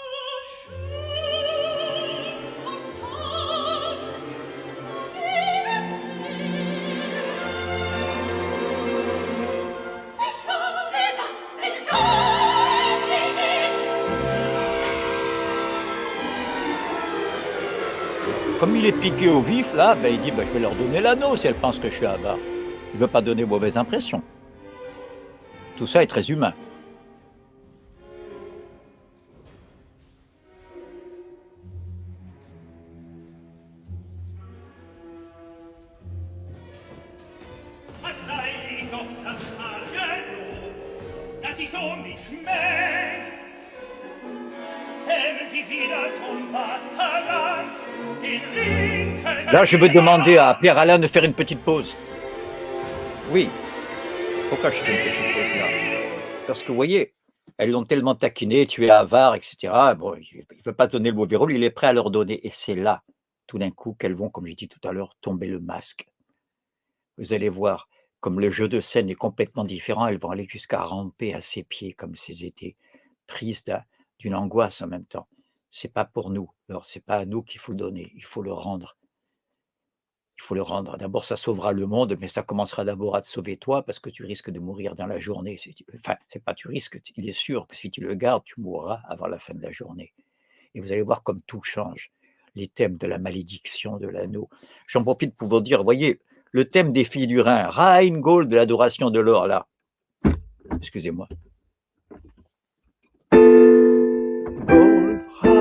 So schön, so stark, so lebenswert. Ich schade, dass sie nötig ist. Comme il est piqué au vif, là, ben, il dit ben, je vais leur donner l'anneau si elles pensent que je suis avare. Il ne veut pas donner mauvaise impression. Tout ça est très humain. Was leid ich doch das arge Lob, dass ich so mich schmäh. Kämen Sie wieder zum Wasserland, den linken... Là, je veux demander à Pierre Alain de faire une petite pause. Oui. Pourquoi je fais une petite pause là? Parce que vous voyez, elles l'ont tellement taquiné, tu es avare, etc. Bon, il ne veut pas se donner le mauvais rôle, il est prêt à leur donner. Et c'est là, tout d'un coup, qu'elles vont, comme j'ai dit tout à l'heure, tomber le masque. Vous allez voir, comme le jeu de scène est complètement différent, elles vont aller jusqu'à ramper à ses pieds, comme si elles étaient prises d'une angoisse en même temps. C'est pas pour nous. Alors, c'est pas à nous qu'il faut le donner, il faut le rendre. Il faut le rendre. D'abord, ça sauvera le monde, mais ça commencera d'abord à te sauver toi, parce que tu risques de mourir dans la journée. Enfin, c'est pas tu risques, il est sûr que si tu le gardes, tu mourras avant la fin de la journée. Et vous allez voir comme tout change. Les thèmes de la malédiction de l'anneau. J'en profite pour vous dire, voyez, le thème des filles du Rhin, Rheingold de l'adoration de l'or, là. Excusez-moi. Gold, Rheingold.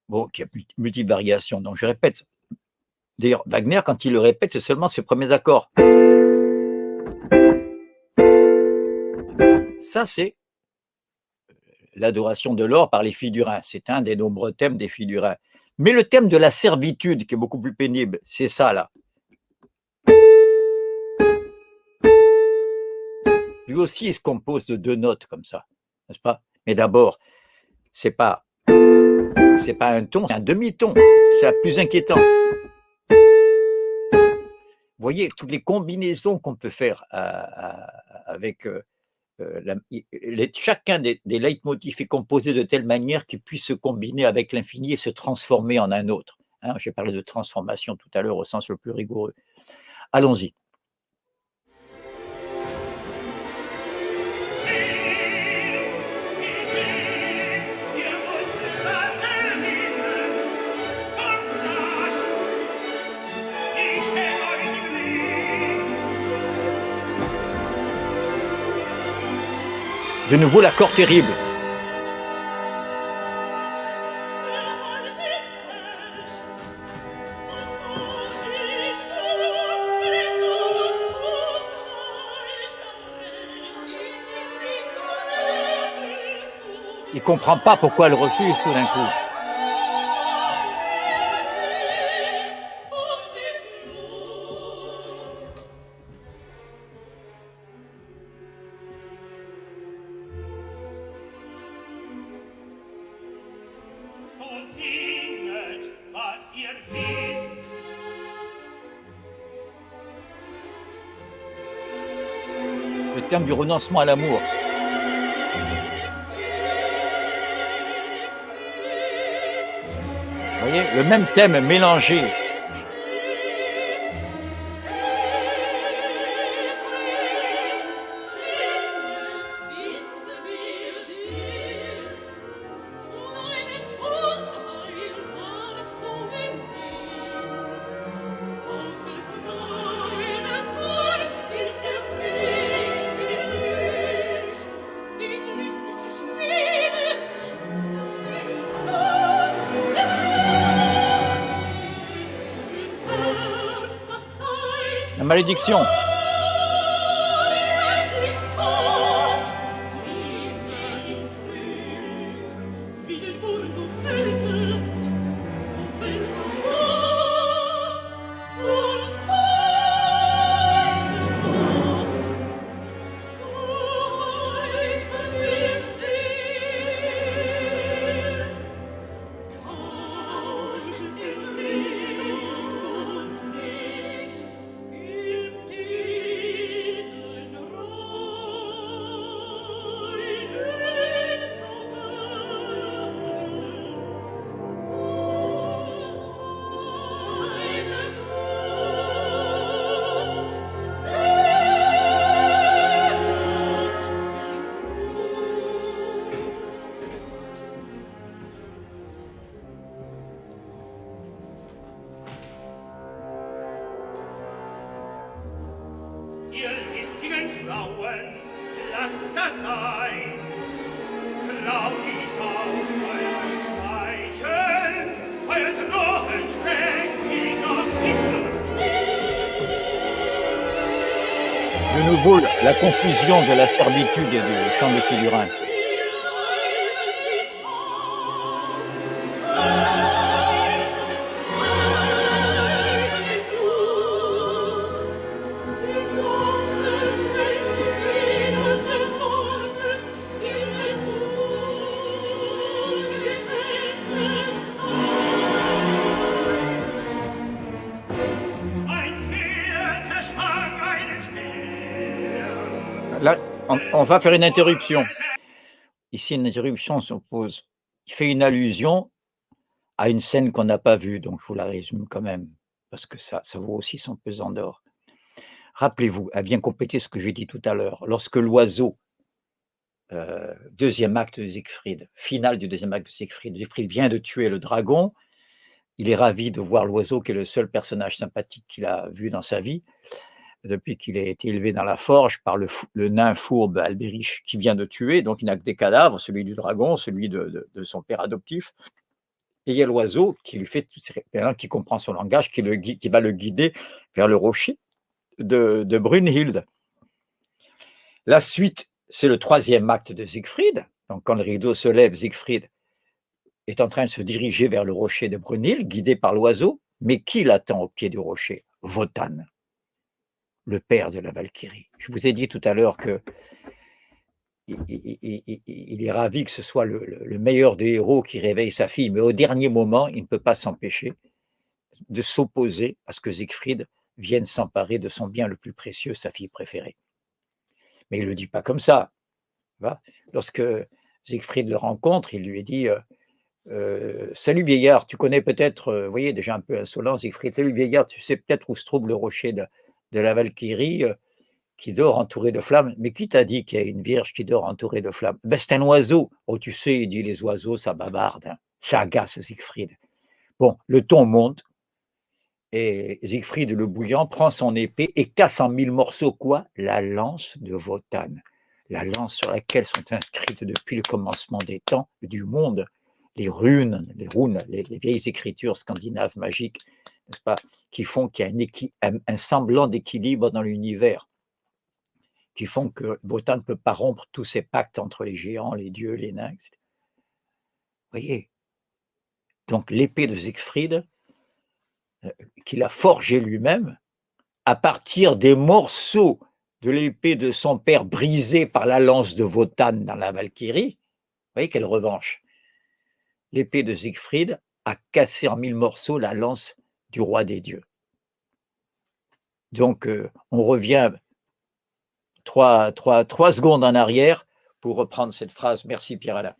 Bon, il y a multiples variations. Donc, je répète, D'ailleurs, Wagner, quand il le répète, c'est seulement ses premiers accords. Ça, c'est l'adoration de l'or par les filles du Rhin. C'est un des nombreux thèmes des filles du Rhin. Mais le thème de la servitude, qui est beaucoup plus pénible, c'est ça, là. Lui aussi, il se compose de 2 notes comme ça, n'est-ce pas? Mais d'abord, c'est pas un ton, c'est un demi-ton. C'est la plus inquiétant. Vous voyez, toutes les combinaisons qu'on peut faire avec chacun des leitmotifs est composé de telle manière qu'il puisse se combiner avec l'infini et se transformer en un autre. Hein, j'ai parlé de transformation tout à l'heure au sens le plus rigoureux. Allons-y. De nouveau l'accord terrible. Il ne comprend pas pourquoi elle refuse tout d'un coup. Le thème du renoncement à l'amour. Vous voyez, le même thème mélangé. La malédiction. De nouveau, la confusion de la servitude et du chant des filles du Rhin. Là, on va faire une interruption. Ici, une interruption s'oppose. Il fait une allusion à une scène qu'on n'a pas vue, donc je vous la résume quand même, parce que ça vaut aussi son pesant d'or. Rappelez-vous, elle vient compléter ce que j'ai dit tout à l'heure. Lorsque l'oiseau, deuxième acte de Siegfried, finale du deuxième acte de Siegfried vient de tuer le dragon, il est ravi de voir l'oiseau qui est le seul personnage sympathique qu'il a vu dans sa vie, depuis qu'il a été élevé dans la forge par le nain fourbe Albéric qui vient de tuer, donc il n'a que des cadavres, celui du dragon, celui de son père adoptif, il y a l'oiseau qui lui fait qui comprend son langage, qui va le guider vers le rocher de Brunhild. La suite, c'est le troisième acte de Siegfried. Donc, quand le rideau se lève, Siegfried est en train de se diriger vers le rocher de Brunhild, guidé par l'oiseau. Mais qui l'attend au pied du rocher? Wotan, le père de la Valkyrie. Je vous ai dit tout à l'heure que il est ravi que ce soit le meilleur des héros qui réveille sa fille, mais au dernier moment, il ne peut pas s'empêcher de s'opposer à ce que Siegfried vienne s'emparer de son bien le plus précieux, sa fille préférée. Mais il ne le dit pas comme ça. Lorsque Siegfried le rencontre, il lui dit salut vieillard, tu connais peut-être, vous voyez, déjà un peu insolent, Siegfried, salut vieillard, tu sais peut-être où se trouve le rocher de la Valkyrie qui dort entouré de flammes. Mais qui t'a dit qu'il y a une vierge qui dort entourée de flammes? Ben, c'est un oiseau. Oh, tu sais, il dit les oiseaux, ça bavarde. Hein. Ça agace Siegfried. Bon, le ton monte et Siegfried le bouillant prend son épée et casse en 1000 morceaux quoi? La lance de Wotan. La lance sur laquelle sont inscrites depuis le commencement des temps, du monde, les runes, les vieilles écritures scandinaves magiques, n'est-ce pas, qui font qu'il y a un semblant d'équilibre dans l'univers, qui font que Wotan ne peut pas rompre tous ces pactes entre les géants, les dieux, les nains, etc. Vous voyez? Donc l'épée de Siegfried, qu'il a forgée lui-même, à partir des morceaux de l'épée de son père brisée par la lance de Wotan dans la Valkyrie, vous voyez quelle revanche. L'épée de Siegfried a cassé en 1000 morceaux la lance du roi des dieux. Donc on revient 3 secondes en arrière pour reprendre cette phrase. Merci Pierre-Alain.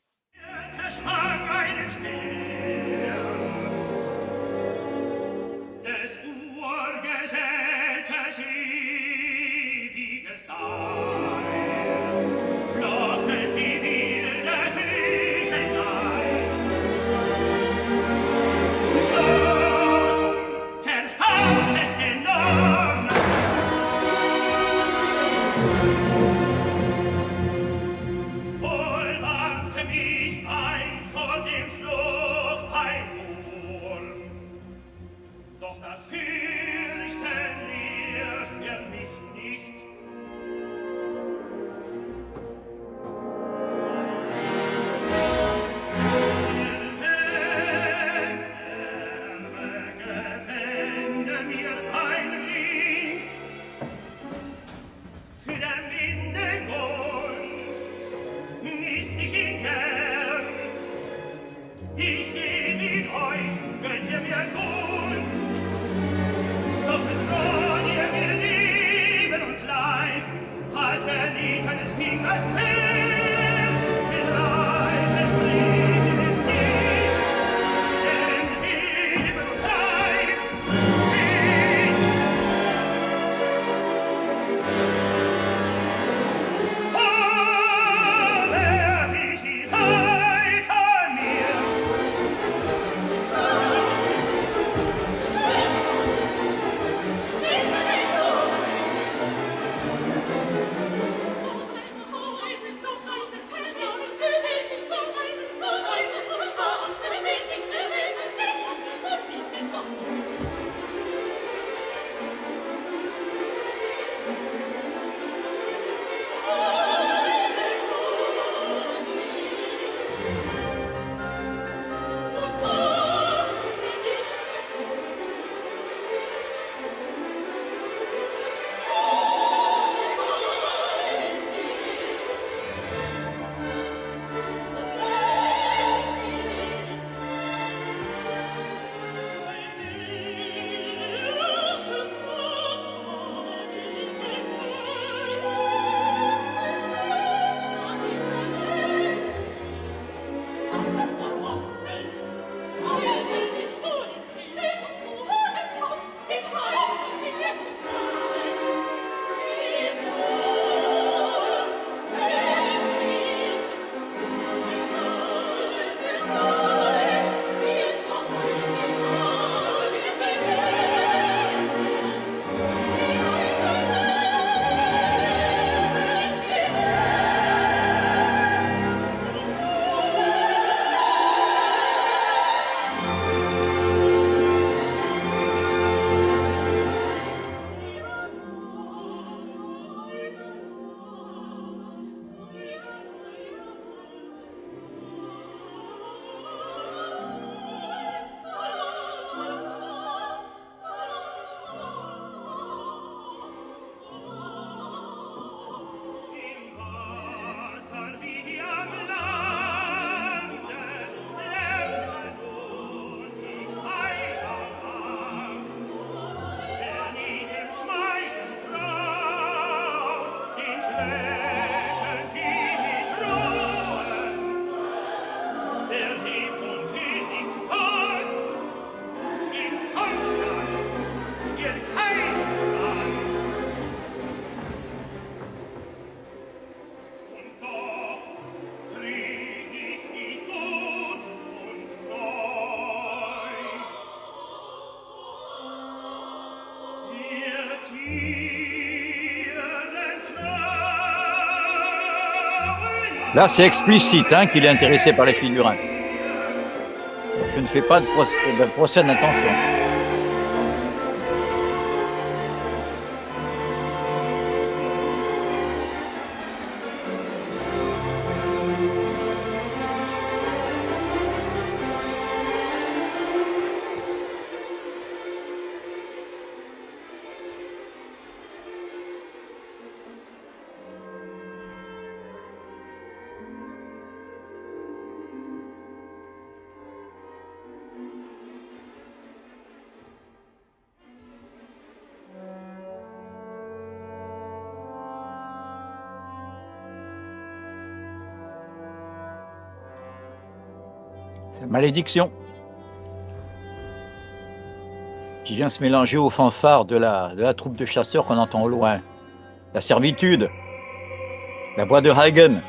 Là, c'est explicite hein, qu'il est intéressé par les figurins. Je ne fais pas de procès d'intention. C'est malédiction qui vient se mélanger aux fanfares de la troupe de chasseurs qu'on entend au loin. La servitude, la voix de Hagen.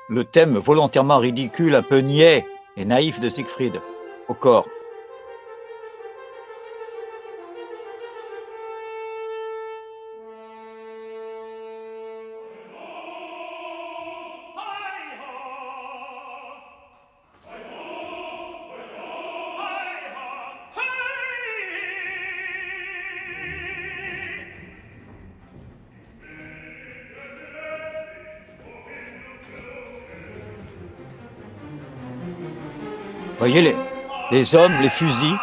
Le thème volontairement ridicule, un peu niais et naïf de Siegfried, au corps. Vous voyez les hommes, les fusils.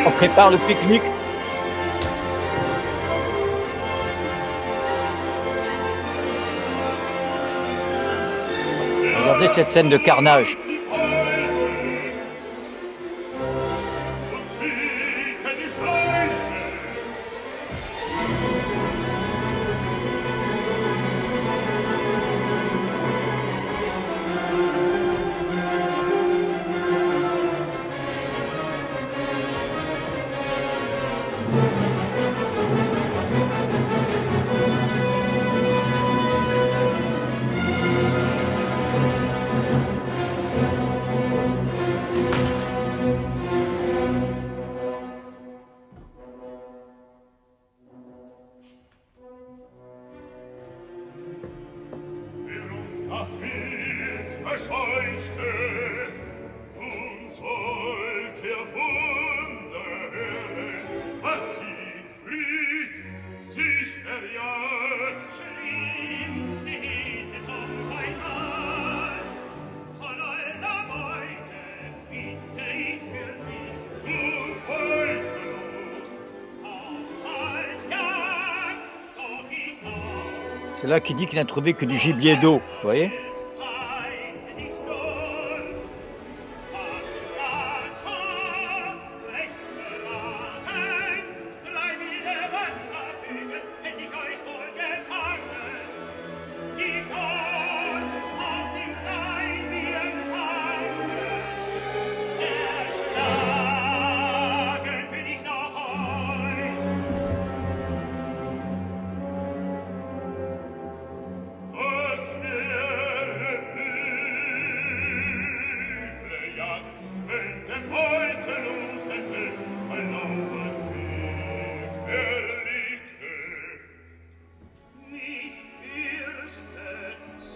On prépare le pique-nique. Regardez cette scène de carnage. C'est là qu'il dit qu'il n'a trouvé que du gibier d'eau, vous voyez?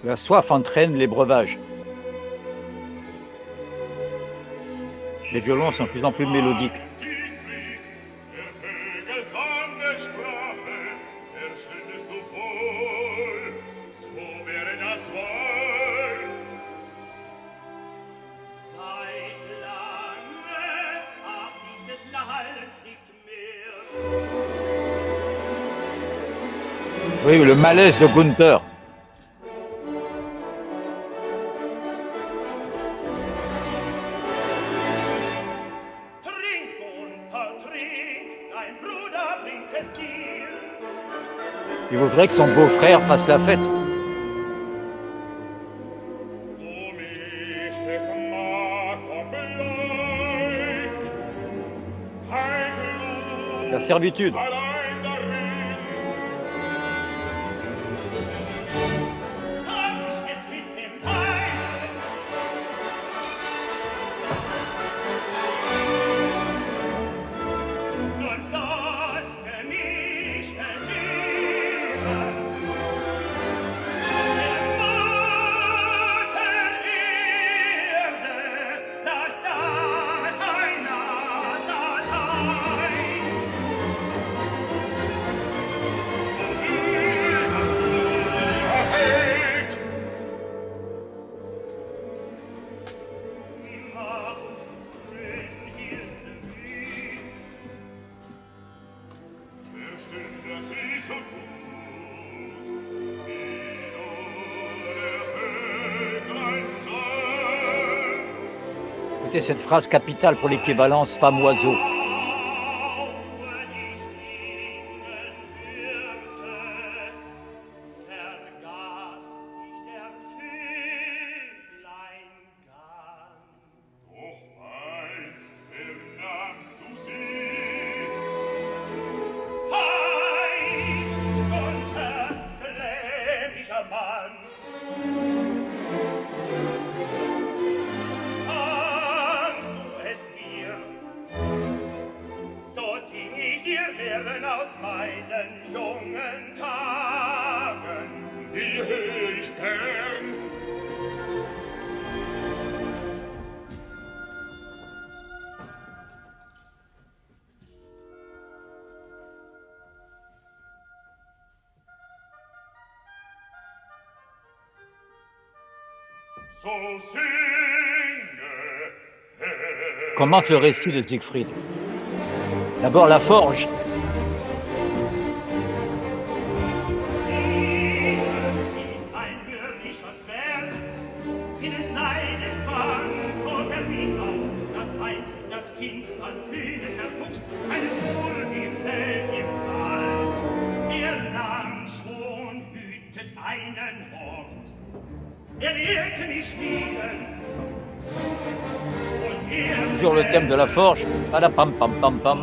La soif entraîne les breuvages. Les violons sont de plus en plus mélodiques. Oui, le malaise de Gunther. Il voudrait que son beau-frère fasse la fête. La servitude. Écoutez cette phrase capitale pour l'équivalence femme-oiseau. Aus meinen jungen Tagen, die hör ich gern. So singe. Commente le récit de Siegfried. D'abord la forge. Toujours le thème de la forge. Pam pam pam pam.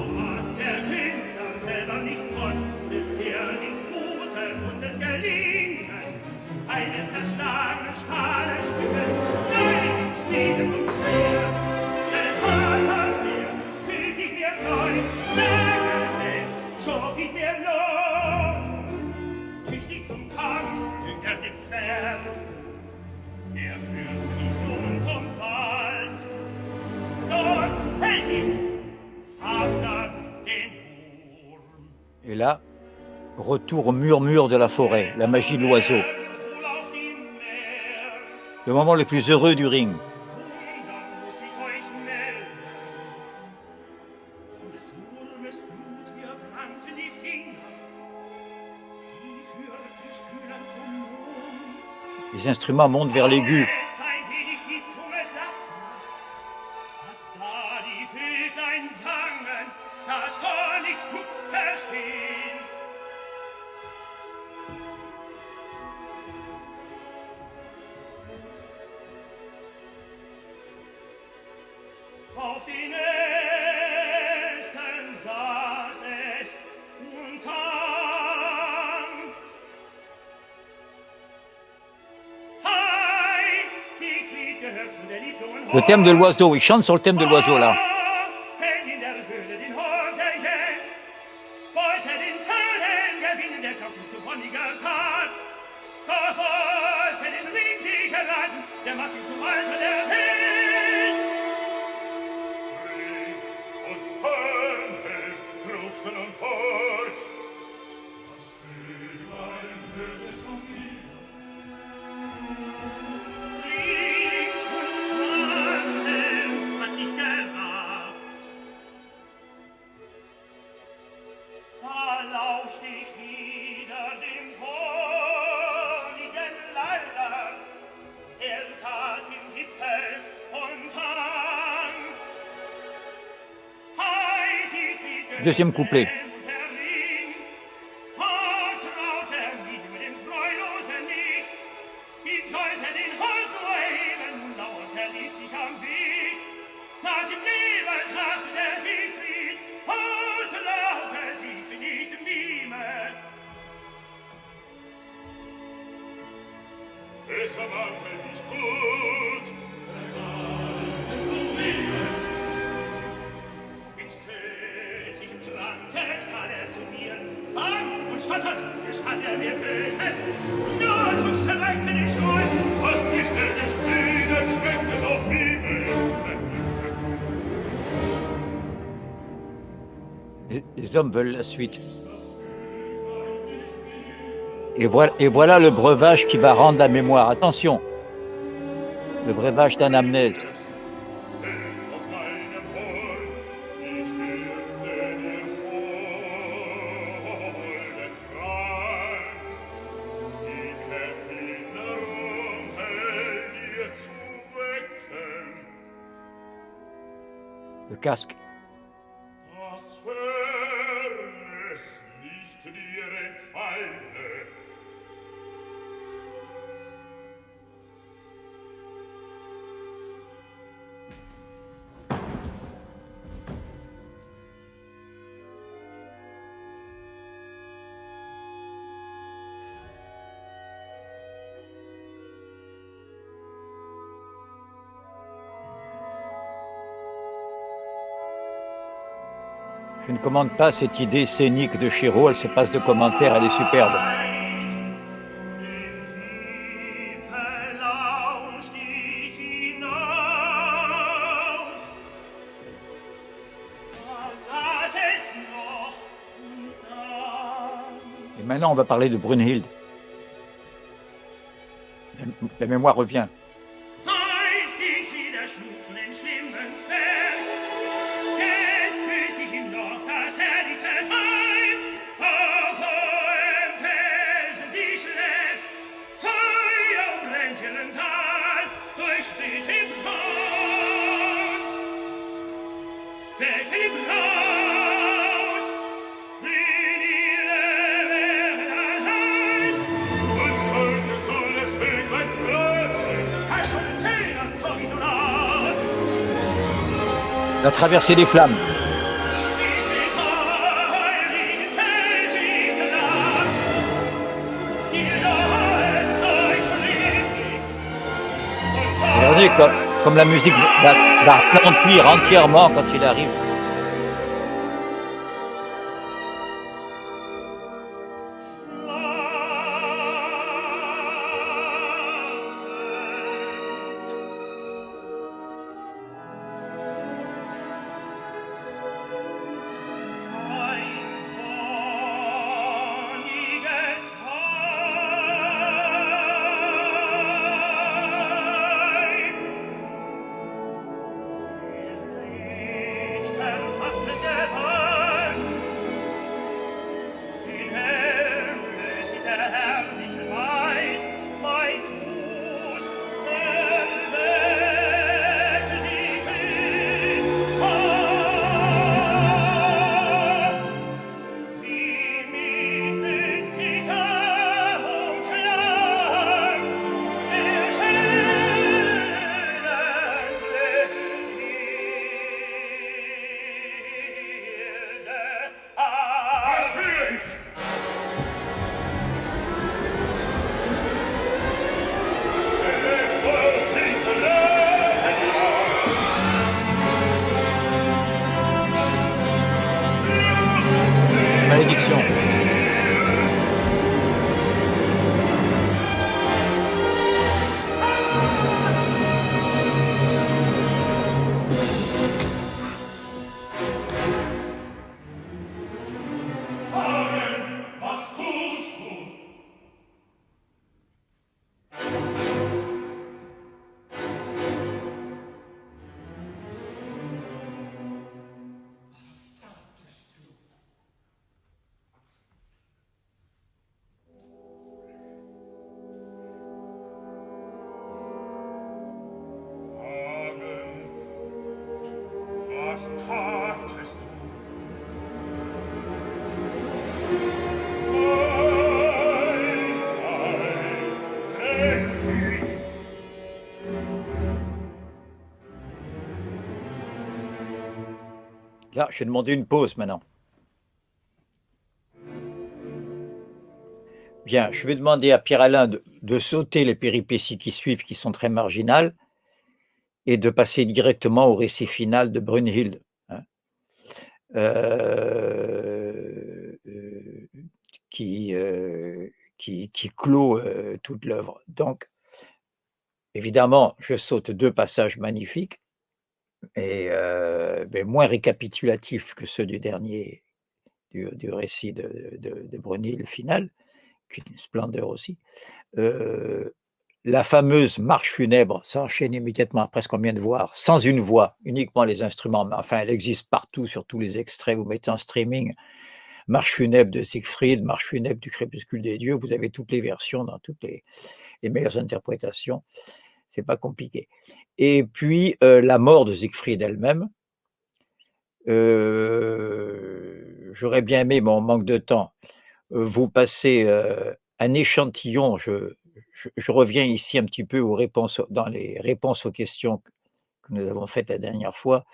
Et là, retour au murmure de la forêt, la magie de l'oiseau. Le moment le plus heureux du ring. Les instruments montent vers l'aigu. Auf den Ästen saß es und sang. Hei, Siegfried gehörten der Liebjungen Le thème de l'oiseau, il chante sur le thème de l'oiseau là. fällt in der Höhle den Horcher jetzt, wollte den Tönen gewinnen, der Glocken zu wonniger Tat. Doch wollte den Ring sich erreichen, der macht ihn zum Alter der Welt. Und fort. Das Vöglein hört es von dir. Ring und Mantel hat dich gerafft. Da lauscht ich wieder dem vorigen Leider. Saß im Gipfel und sang. Deuxième couplet. es erwarte nicht gut. Regaltest du mir? Mit tödlichem Tranke trat zu mir, bang und stottert, gestand mir Böses. Nur tut's vielleicht nicht wohl, was nicht der Gestühne schmeckte doch übel. Les hommes veulent la suite. Et voilà le breuvage qui va rendre la mémoire. Attention, le breuvage d'anamnèse. Le casque. Je ne commande pas cette idée scénique de Chéreau, elle se passe de commentaires, elle est superbe. Et maintenant, on va parler de Brunhilde. La mémoire revient. La traversée des flammes. Regardez comme la musique va ralentir entièrement quand il arrive. Malédiction. Là, je vais demander une pause maintenant. Bien, je vais demander à Pierre-Alain de sauter les péripéties qui suivent, qui sont très marginales, et de passer directement au récit final de Brunhilde, hein, heu, qui, qui clôt, toute l'œuvre. Donc évidemment, je saute 2 passages magnifiques et beh, moins récapitulatifs que ceux du dernier du récit de Brunhilde final, qui est une splendeur aussi. Heu, la fameuse marche funèbre s'enchaîne immédiatement après ce qu'on vient de voir, sans une voix, uniquement les instruments, mais enfin elle existe partout sur tous les extraits, vous mettez en streaming, marche funèbre de Siegfried, marche funèbre du crépuscule des dieux, vous avez toutes les versions dans toutes les meilleures interprétations, c'est pas compliqué. Et puis, la mort de Siegfried elle-même, j'aurais bien aimé, mais on manque de temps, vous passer, un échantillon. Je reviens ici un petit peu aux réponses dans les réponses aux questions que nous avons faites la dernière fois.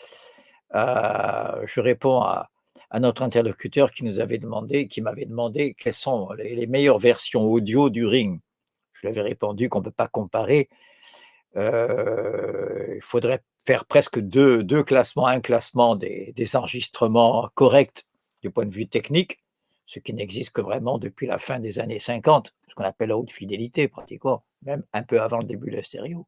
Je réponds à notre interlocuteur qui m'avait demandé quelles sont les meilleures versions audio du Ring. Je lui avais répondu qu'on ne peut pas comparer. Il faudrait faire presque deux classements, un classement des enregistrements corrects du point de vue technique, ce qui n'existe que vraiment depuis la fin des années 50, ce qu'on appelle la haute fidélité pratiquement, même un peu avant le début de la stéréo.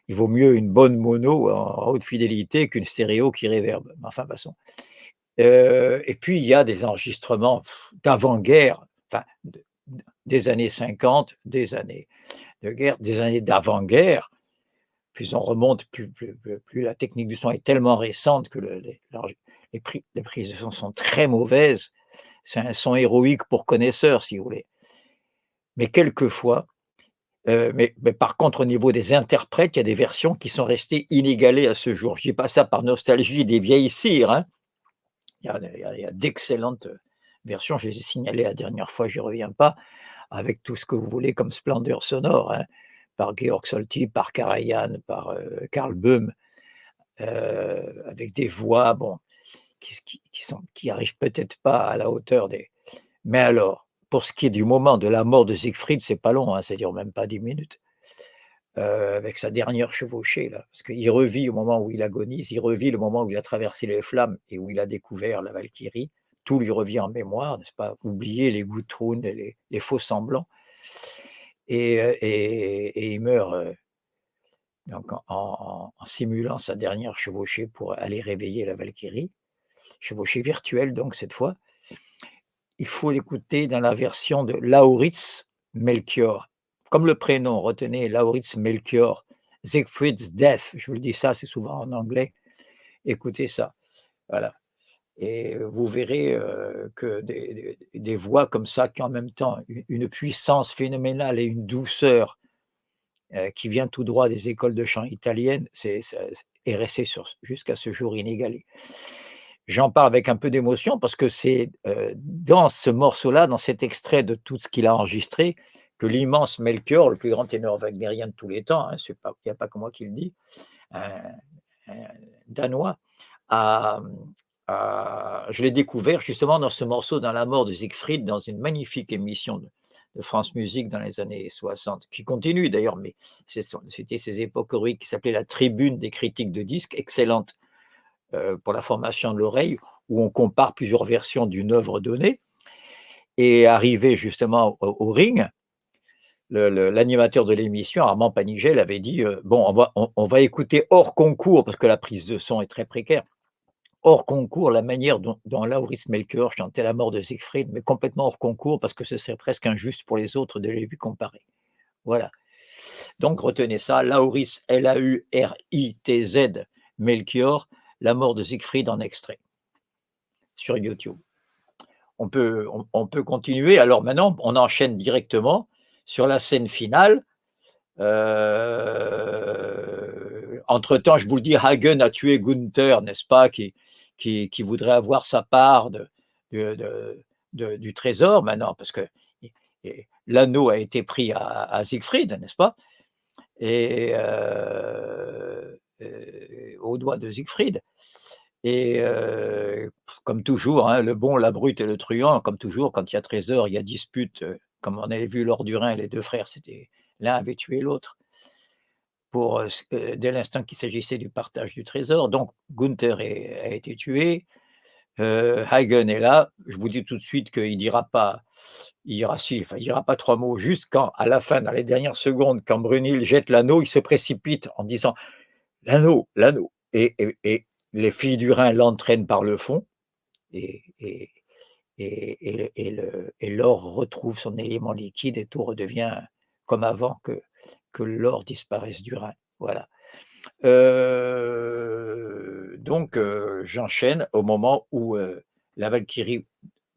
Il vaut mieux une bonne mono en haute fidélité qu'une stéréo qui réverbe, mais enfin passons. Et puis il y a des enregistrements d'avant-guerre, enfin des années 50, des années de guerre, des années d'avant-guerre. Plus on remonte, plus la technique du son est tellement récente que les prises de son sont très mauvaises. C'est un son héroïque pour connaisseurs, si vous voulez. Mais quelquefois, mais par contre, au niveau des interprètes, il y a des versions qui sont restées inégalées à ce jour. Je dis pas ça par nostalgie des vieilles cires, hein. Il y a d'excellentes versions. Je les ai signalées la dernière fois, j'y reviens pas, avec tout ce que vous voulez comme splendeur sonore, hein, par Georg Solti, par Karajan, par, Karl Böhm, avec des voix, bon, qui arrivent peut-être pas à la hauteur des mais alors, pour ce qui est du moment de la mort de Siegfried, c'est pas long, hein, ça dure même pas 10 minutes, avec sa dernière chevauchée là, parce qu'il revit au moment où il agonise, il revit le moment où il a traversé les flammes et où il a découvert la Valkyrie. Tout lui revient en mémoire, n'est-ce pas? Oubliez les Gudrun et les faux semblants et il meurt, donc en simulant sa dernière chevauchée pour aller réveiller la Valkyrie, chevauchée virtuelle donc cette fois. Il faut l'écouter dans la version de Lauritz Melchior. Comme le prénom, retenez Lauritz Melchior, Siegfried's Death, je vous le dis ça, c'est souvent en anglais. Écoutez ça, voilà. Et vous verrez que des voix comme ça, qui en même temps une puissance phénoménale et une douceur qui vient tout droit des écoles de chant italiennes, est resté jusqu'à ce jour inégalé. J'en parle avec un peu d'émotion parce que c'est dans ce morceau-là, dans cet extrait de tout ce qu'il a enregistré, que l'immense Melchior, le plus grand ténor wagnérien de tous les temps, hein, il n'y a pas que moi qui le dis, un Danois, a, je l'ai découvert justement dans ce morceau, dans la mort de Siegfried, dans une magnifique émission de France Musique dans les années 60, qui continue d'ailleurs, mais c'était ces époques héroïques qui s'appelait la Tribune des critiques de disques, excellente pour la formation de l'oreille, où on compare plusieurs versions d'une œuvre donnée. Et arrivé justement au Ring, l'animateur de l'émission, Armand Panigel, avait dit bon, on va écouter hors concours, parce que la prise de son est très précaire, hors concours, la manière dont Lauritz Melchior chantait la mort de Siegfried, mais complètement hors concours, parce que ce serait presque injuste pour les autres de les lui comparer. Voilà. Donc retenez ça, Lauritz, Lauritz Melchior, la mort de Siegfried en extrait sur YouTube. On peut continuer. Alors maintenant, on enchaîne directement sur la scène finale. Entre-temps, je vous le dis, Hagen a tué Gunther, n'est-ce pas, qui voudrait avoir sa part du trésor maintenant, parce que l'anneau a été pris à Siegfried, n'est-ce pas, et au doigt de Siegfried. Et comme toujours, hein, le bon, la brute et le truand, comme toujours, quand il y a trésor, il y a dispute comme on avait vu lors du Rhin, les deux frères, l'un avait tué l'autre dès l'instant qu'il s'agissait du partage du trésor. Donc Gunther a été tué, Hagen est là. Je vous dis tout de suite qu'il dira pas, il dira pas 3 mots. Juste quand, à la fin, dans les dernières secondes, quand Brunhild jette l'anneau, il se précipite en disant: «L'anneau, l'anneau», et les filles du Rhin l'entraînent par le fond et l'or retrouve son élément liquide et tout redevient comme avant que l'or disparaisse du Rhin. Voilà. Donc j'enchaîne au moment où la Valkyrie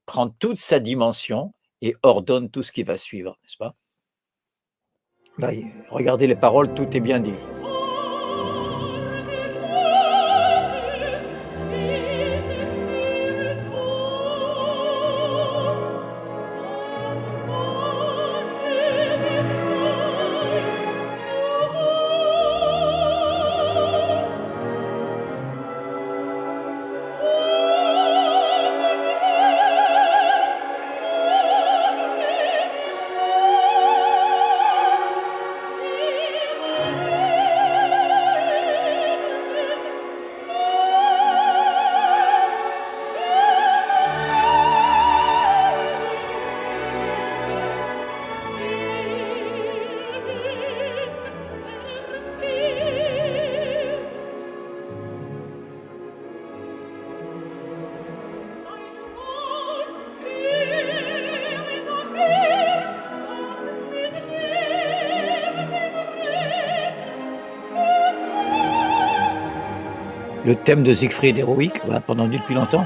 prend toute sa dimension et ordonne tout ce qui va suivre, n'est-ce pas? Là, regardez les paroles, tout est bien dit. Le thème de Siegfried héroïque, on l'a pas entendu depuis longtemps.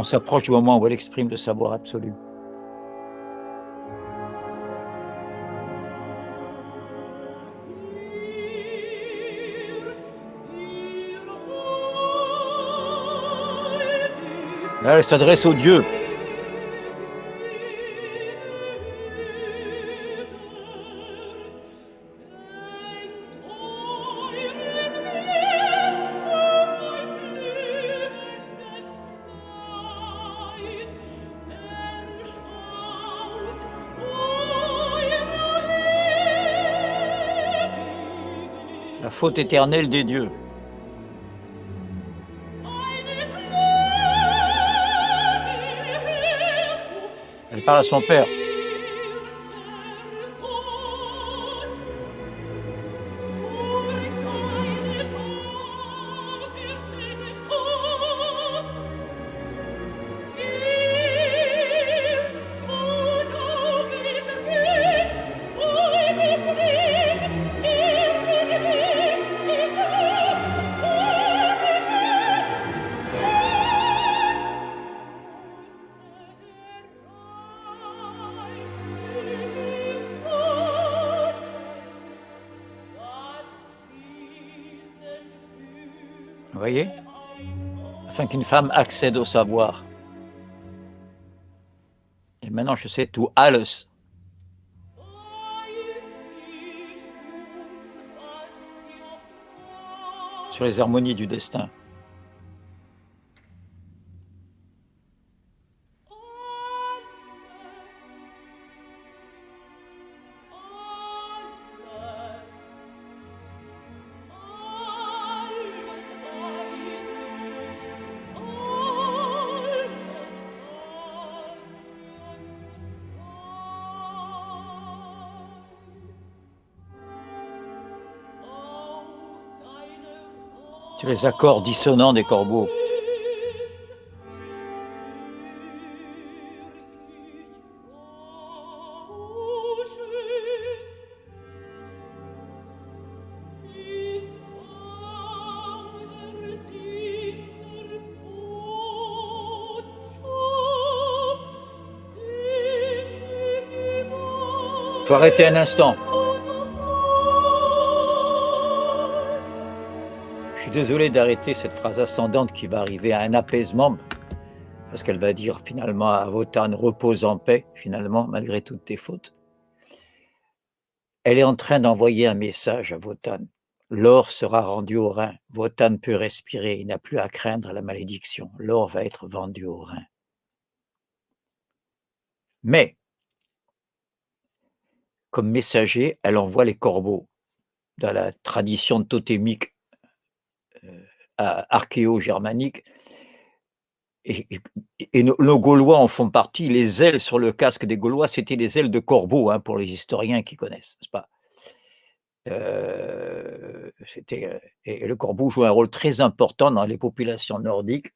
On s'approche du moment où elle exprime le savoir absolu. Là, elle s'adresse aux dieux. La faute éternelle des dieux. Elle parle à son père. Vous voyez? Afin qu'une femme accède au savoir. Et maintenant, je sais tout alles. Sur les harmonies du destin. Sur les accords dissonants des corbeaux. Il faut arrêter un instant. Je suis désolé d'arrêter cette phrase ascendante qui va arriver à un apaisement, parce qu'elle va dire finalement à Wotan, repose en paix, finalement, malgré toutes tes fautes. Elle est en train d'envoyer un message à Wotan. L'or sera rendu au Rhin. Wotan peut respirer, il n'a plus à craindre la malédiction. L'or va être vendu au Rhin. Mais, comme messager, elle envoie les corbeaux. Dans la tradition totémique archéo-germanique, et nos Gaulois en font partie, les ailes sur le casque des Gaulois, c'était les ailes de corbeau, hein, pour les historiens qui connaissent, n'est-ce pas? Et le corbeau joue un rôle très important dans les populations nordiques,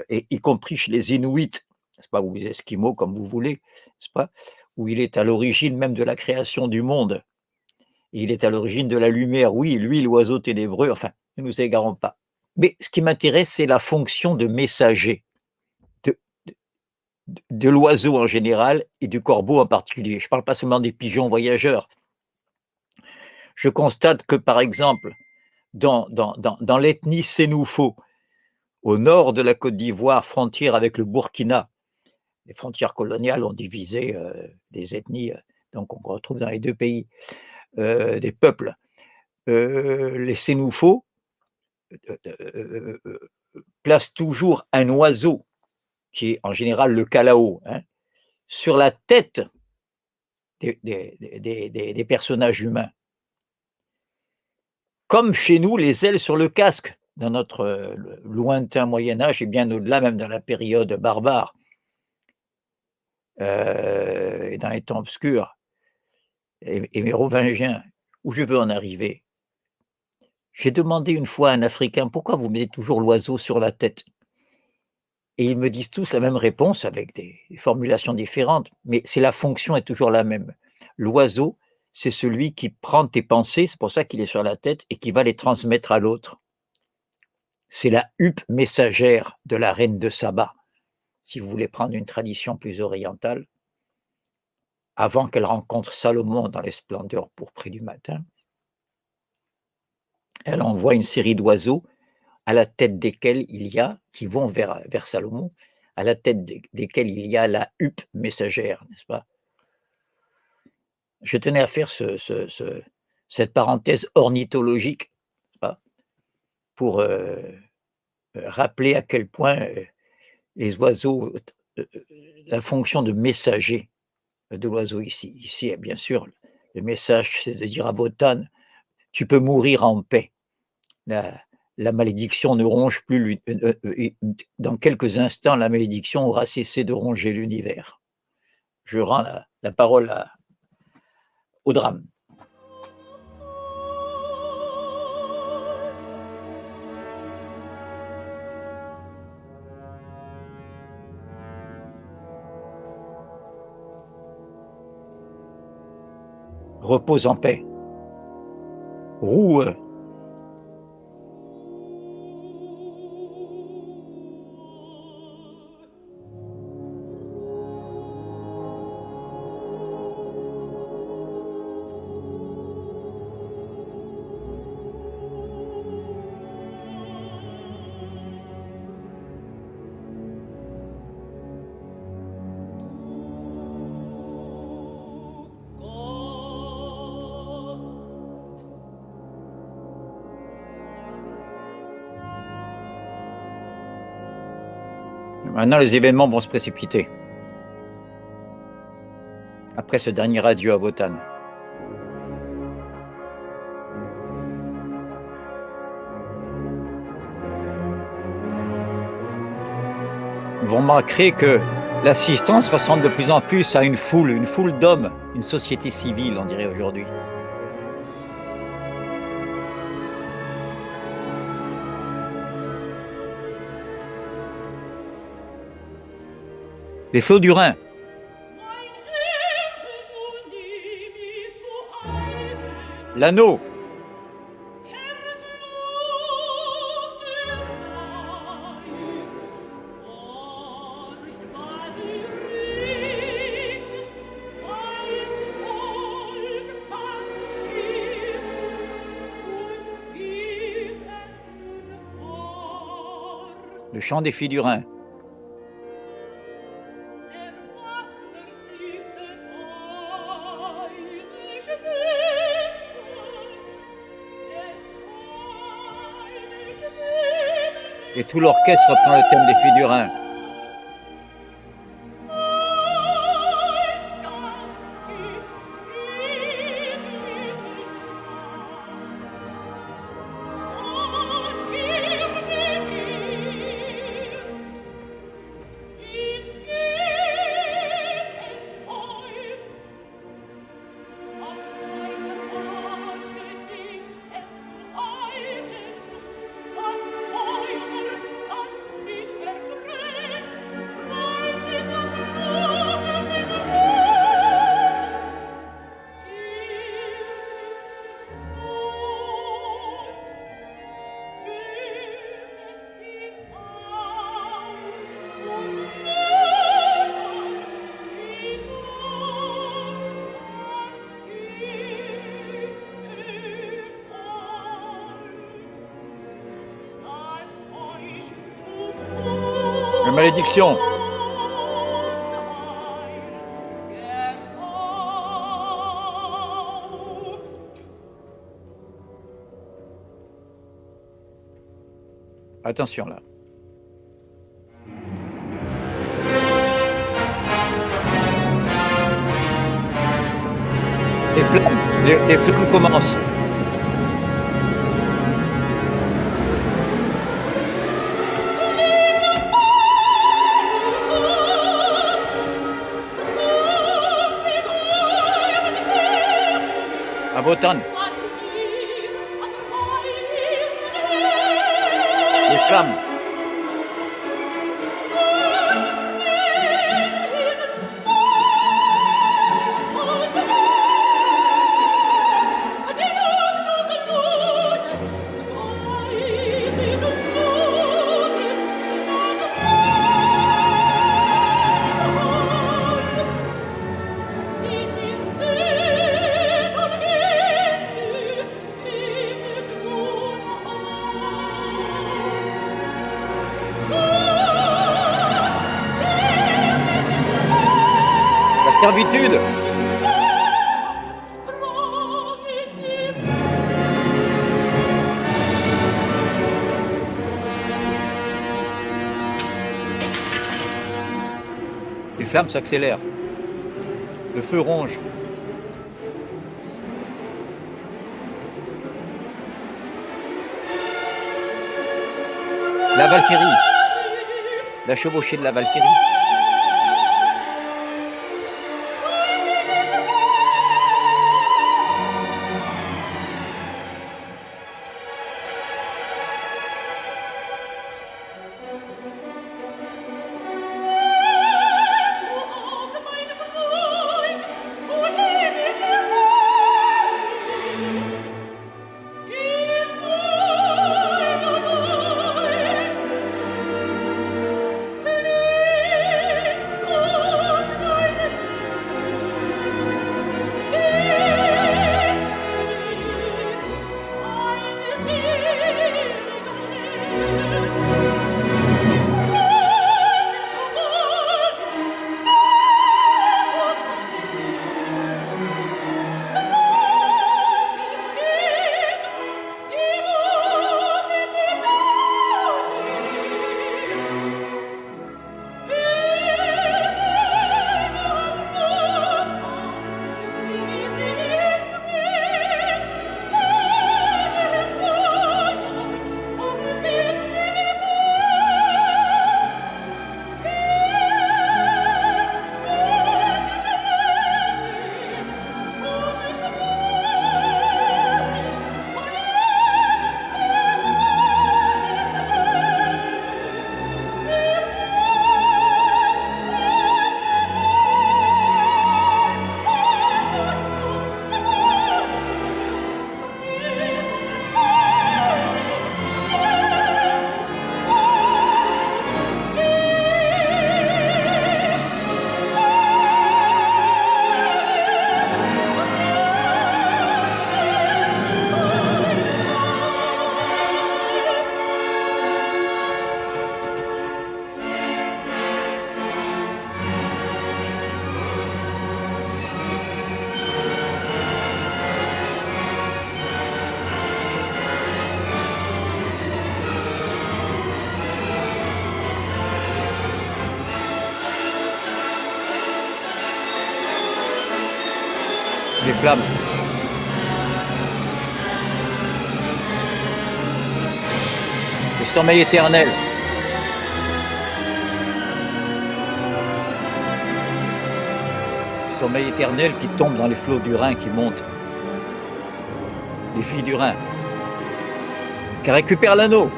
et y compris chez les Inuits, n'est-ce pas, ou les Esquimaux, comme vous voulez, n'est-ce pas, où il est à l'origine même de la création du monde. Il est à l'origine de la lumière, oui, lui, l'oiseau ténébreux, enfin, ne nous égarons pas. Mais ce qui m'intéresse, c'est la fonction de messager, de l'oiseau en général et du corbeau en particulier. Je ne parle pas seulement des pigeons voyageurs. Je constate que, par exemple, dans l'ethnie Sénoufo, au nord de la Côte d'Ivoire, frontière avec le Burkina, les frontières coloniales ont divisé des ethnies, donc on retrouve dans les deux pays des peuples. Les Sénoufo placent toujours un oiseau, qui est en général le calao, hein, sur la tête des personnages humains. Comme chez nous, les ailes sur le casque, dans notre lointain Moyen-Âge et bien au-delà, même dans la période barbare, et dans les temps obscurs, et mérovingiens, où je veux en arriver. J'ai demandé une fois à un Africain, pourquoi vous mettez toujours l'oiseau sur la tête? Et ils me disent tous la même réponse, avec des formulations différentes, mais la fonction est toujours la même. L'oiseau, c'est celui qui prend tes pensées, c'est pour ça qu'il est sur la tête, et qui va les transmettre à l'autre. C'est la huppe messagère de la reine de Saba. si vous voulez prendre une tradition plus orientale, avant qu'elle rencontre Salomon dans les splendeurs pourprées du matin, elle envoie une série d'oiseaux à la tête desquels il y a, qui vont vers Salomon, à la tête desquels il y a la huppe messagère, n'est-ce pas? Je tenais à faire cette parenthèse ornithologique, n'est-ce pas, pour rappeler à quel point les oiseaux, la fonction de messager de l'oiseau ici. Ici, bien sûr, le message, c'est de dire à Wotan, tu peux mourir en paix. La malédiction ne ronge plus, dans quelques instants, la malédiction aura cessé de ronger l'univers. Je rends la parole au drame. Repose en paix. Roue. Maintenant, les événements vont se précipiter. Après ce dernier adieu à Wotan. Vous remarquerez que l'assistance ressemble de plus en plus à une foule d'hommes, une société civile, on dirait aujourd'hui. Les flots du Rhin. L'anneau. Le chant des filles du Rhin. Et tout l'orchestre reprend le thème des filles du Rhin. La malédiction. Attention là. Les flammes commencent. À Wotan. Les flammes. servitude. Les flammes s'accélèrent. Le feu ronge. La Valkyrie. La chevauchée de la Valkyrie. Les flammes. Le sommeil éternel. Le sommeil éternel qui tombe dans les flots du Rhin qui montent. Les filles du Rhin. Qui récupèrent l'anneau.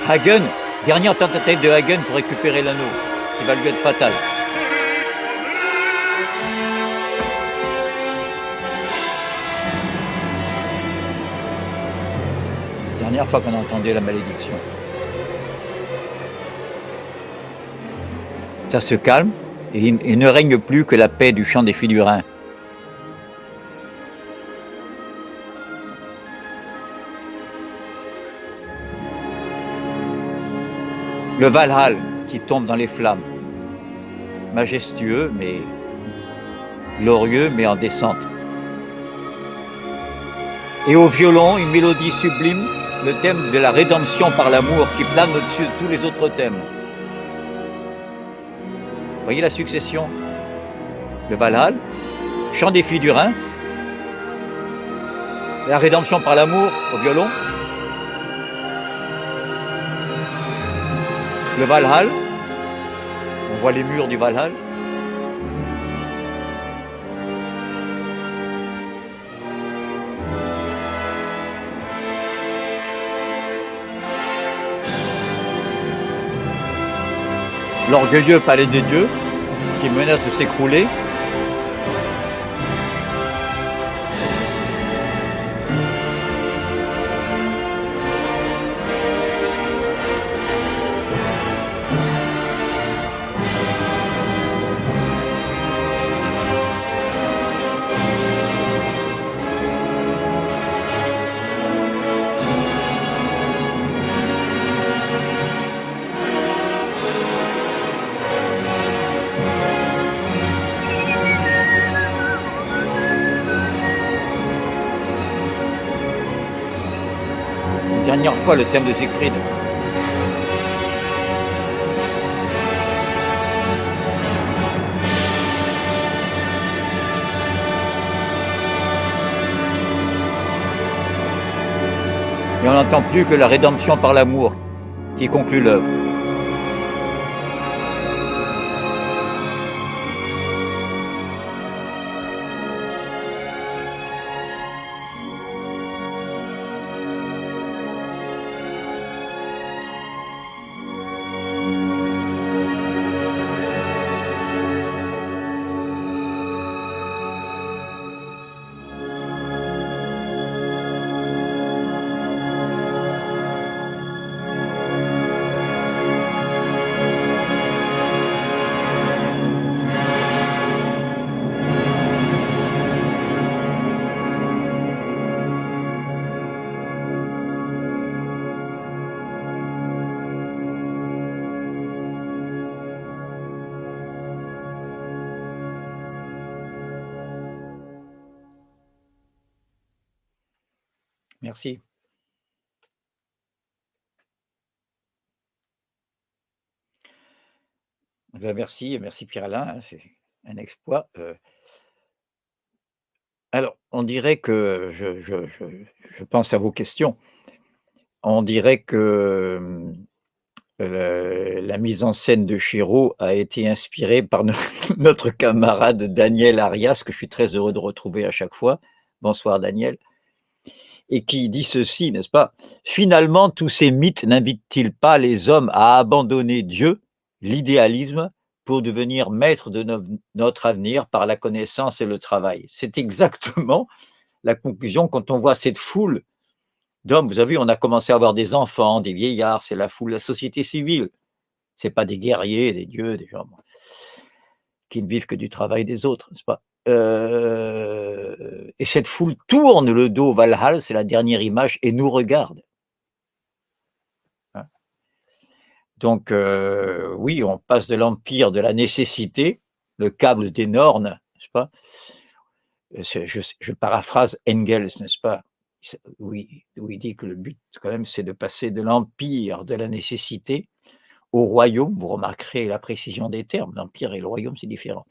Hagen, dernière tentative de Hagen pour récupérer l'anneau, qui va lui être fatal. Dernière fois qu'on entendait la malédiction. Ça se calme et il ne règne plus que la paix du chant des filles du Rhin. Le Valhall qui tombe dans les flammes, majestueux mais glorieux mais en descente. Et au violon, une mélodie sublime, le thème de la rédemption par l'amour qui plane au-dessus de tous les autres thèmes. Voyez la succession? Le Valhall, chant des filles du Rhin, la rédemption par l'amour au violon, le Valhall, on voit les murs du Valhall. L'orgueilleux palais des dieux qui menace de s'écrouler. Dernière fois, le thème de Siegfried. Et on n'entend plus que la rédemption par l'amour qui conclut l'œuvre. Merci. Merci, merci Pierre-Alain, c'est un exploit. Alors, on dirait que je pense à vos questions. On dirait que la mise en scène de Chéreau a été inspirée par notre camarade Daniel Arias, que je suis très heureux de retrouver à chaque fois. Bonsoir Daniel. Et qui dit ceci, n'est-ce pas? Finalement, tous ces mythes n'invitent-ils pas les hommes à abandonner Dieu, l'idéalisme, pour devenir maîtres de notre avenir par la connaissance et le travail? C'est exactement la conclusion quand on voit cette foule d'hommes. Vous avez vu, on a commencé à avoir des enfants, des vieillards, c'est la foule, la société civile. C'est pas des guerriers, des dieux, des gens qui ne vivent que du travail des autres, n'est-ce pas? Et cette foule tourne le dos au Valhalla, c'est la dernière image, et nous regarde. Hein. Donc, oui, on passe de l'empire de la nécessité, le câble des Nornes, n'est-ce pas? Je paraphrase Engels, n'est-ce pas? Oui, où il dit que le but, quand même, c'est de passer de l'empire de la nécessité au royaume. Vous remarquerez la précision des termes, l'empire et le royaume, c'est différent.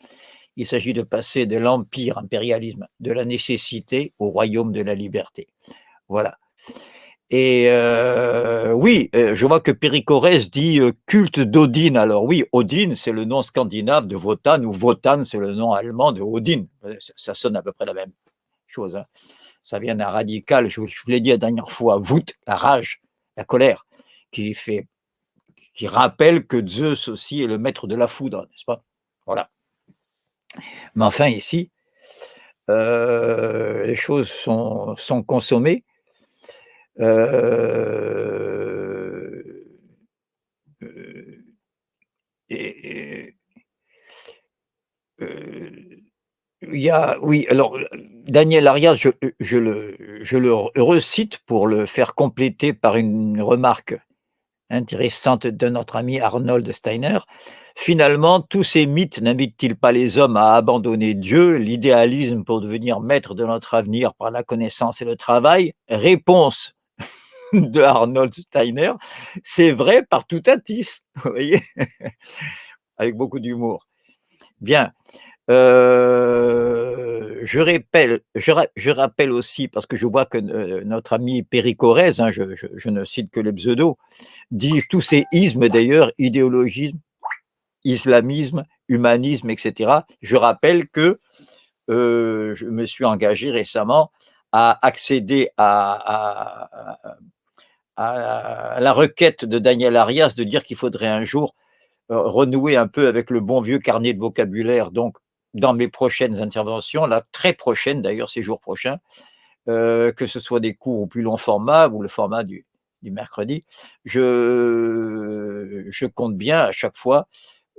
Il s'agit de passer de l'empire, impérialisme, de la nécessité au royaume de la liberté. Voilà. Et oui, je vois que Péricorès dit culte d'Odin. Alors oui, Odin, c'est le nom scandinave de Wotan, ou Wotan, c'est le nom allemand de Odin. Ça sonne à peu près la même chose. Hein. Ça vient d'un radical, je vous l'ai dit la dernière fois, Wut, la rage, la colère, qui rappelle que Zeus aussi est le maître de la foudre, n'est-ce pas? Voilà. Mais enfin, ici, les choses sont consommées. Et il y a, oui, alors Daniel Arias, je le recite pour le faire compléter par une remarque intéressante de notre ami Arnold Steiner. Finalement, tous ces mythes n'invitent-ils pas les hommes à abandonner Dieu, l'idéalisme pour devenir maître de notre avenir par la connaissance et le travail? Réponse de Arnold Steiner, c'est vrai par tout à tis, vous voyez, avec beaucoup d'humour. Bien, je rappelle aussi, parce que je vois que notre ami Péricorès, hein, je ne cite que les pseudos, dit tous ces ismes d'ailleurs, idéologisme, islamisme, humanisme, etc. Je rappelle que je me suis engagé récemment à accéder à la requête de Daniel Arias de dire qu'il faudrait un jour renouer un peu avec le bon vieux carnet de vocabulaire. Donc, dans mes prochaines interventions, la très prochaine d'ailleurs, ces jours prochains, que ce soit des cours au plus long format ou le format du mercredi, je compte bien à chaque fois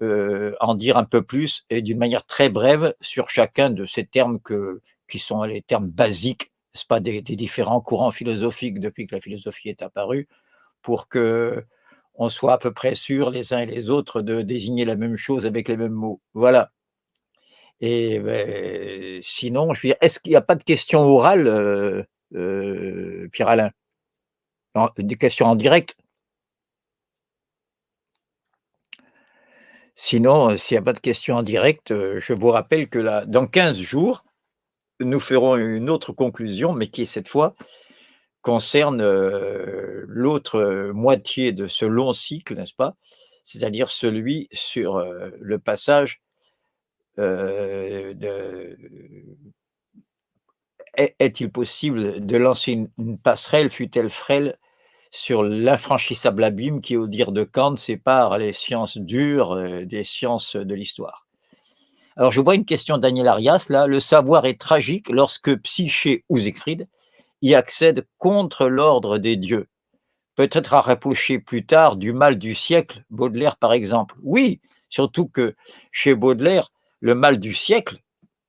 en dire un peu plus et d'une manière très brève sur chacun de ces termes qui sont les termes basiques, n'est-ce pas, des différents courants philosophiques depuis que la philosophie est apparue, pour que on soit à peu près sûr les uns et les autres de désigner la même chose avec les mêmes mots. Voilà. Et sinon, je veux dire, est-ce qu'il n'y a pas de questions orales, Pierre-Alain? des questions en direct. Sinon, s'il n'y a pas de questions en direct, je vous rappelle que là, dans 15 jours, nous ferons une autre conclusion, mais qui cette fois concerne, l'autre, moitié de ce long cycle, n'est-ce pas? C'est-à-dire celui sur, le passage, de est-il possible de lancer une passerelle, fût-elle frêle, sur l'infranchissable abîme qui, au dire de Kant, sépare les sciences dures, des sciences de l'histoire? Alors je vois une question de Daniel Arias là: «Le savoir est tragique lorsque Psyché ou Siegfried y accède contre l'ordre des dieux. Peut-être à reprocher plus tard du mal du siècle, Baudelaire par exemple». Oui, surtout que chez Baudelaire, le mal du siècle,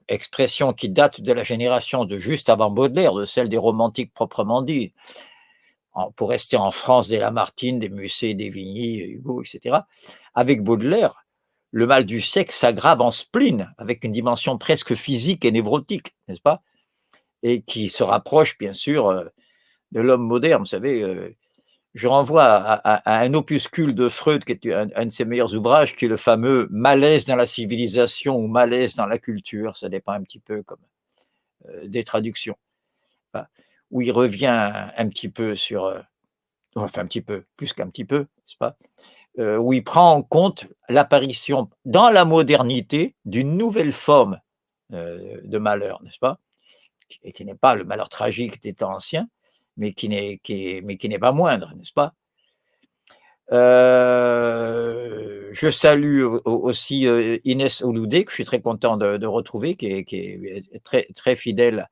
expression qui date de la génération de juste avant Baudelaire, de celle des romantiques proprement dit, pour rester en France, des Lamartine, des Musset, des Vigny, Hugo, etc. Avec Baudelaire, le mal du siècle s'aggrave en spleen, avec une dimension presque physique et névrotique, n'est-ce pas? Et qui se rapproche bien sûr de l'homme moderne. Vous savez, je renvoie à un opuscule de Freud, qui est un de ses meilleurs ouvrages, qui est le fameux Malaise dans la civilisation ou Malaise dans la culture, ça dépend un petit peu comme des traductions, hein, où il revient un petit peu sur, enfin un petit peu, plus qu'un petit peu, n'est-ce pas? Où il prend en compte l'apparition dans la modernité d'une nouvelle forme de malheur, n'est-ce pas? Et qui n'est pas le malheur tragique des temps anciens, mais qui n'est pas moindre, n'est-ce pas? Je salue aussi Inès Ouloudé, que je suis très content de retrouver, qui est très, très fidèle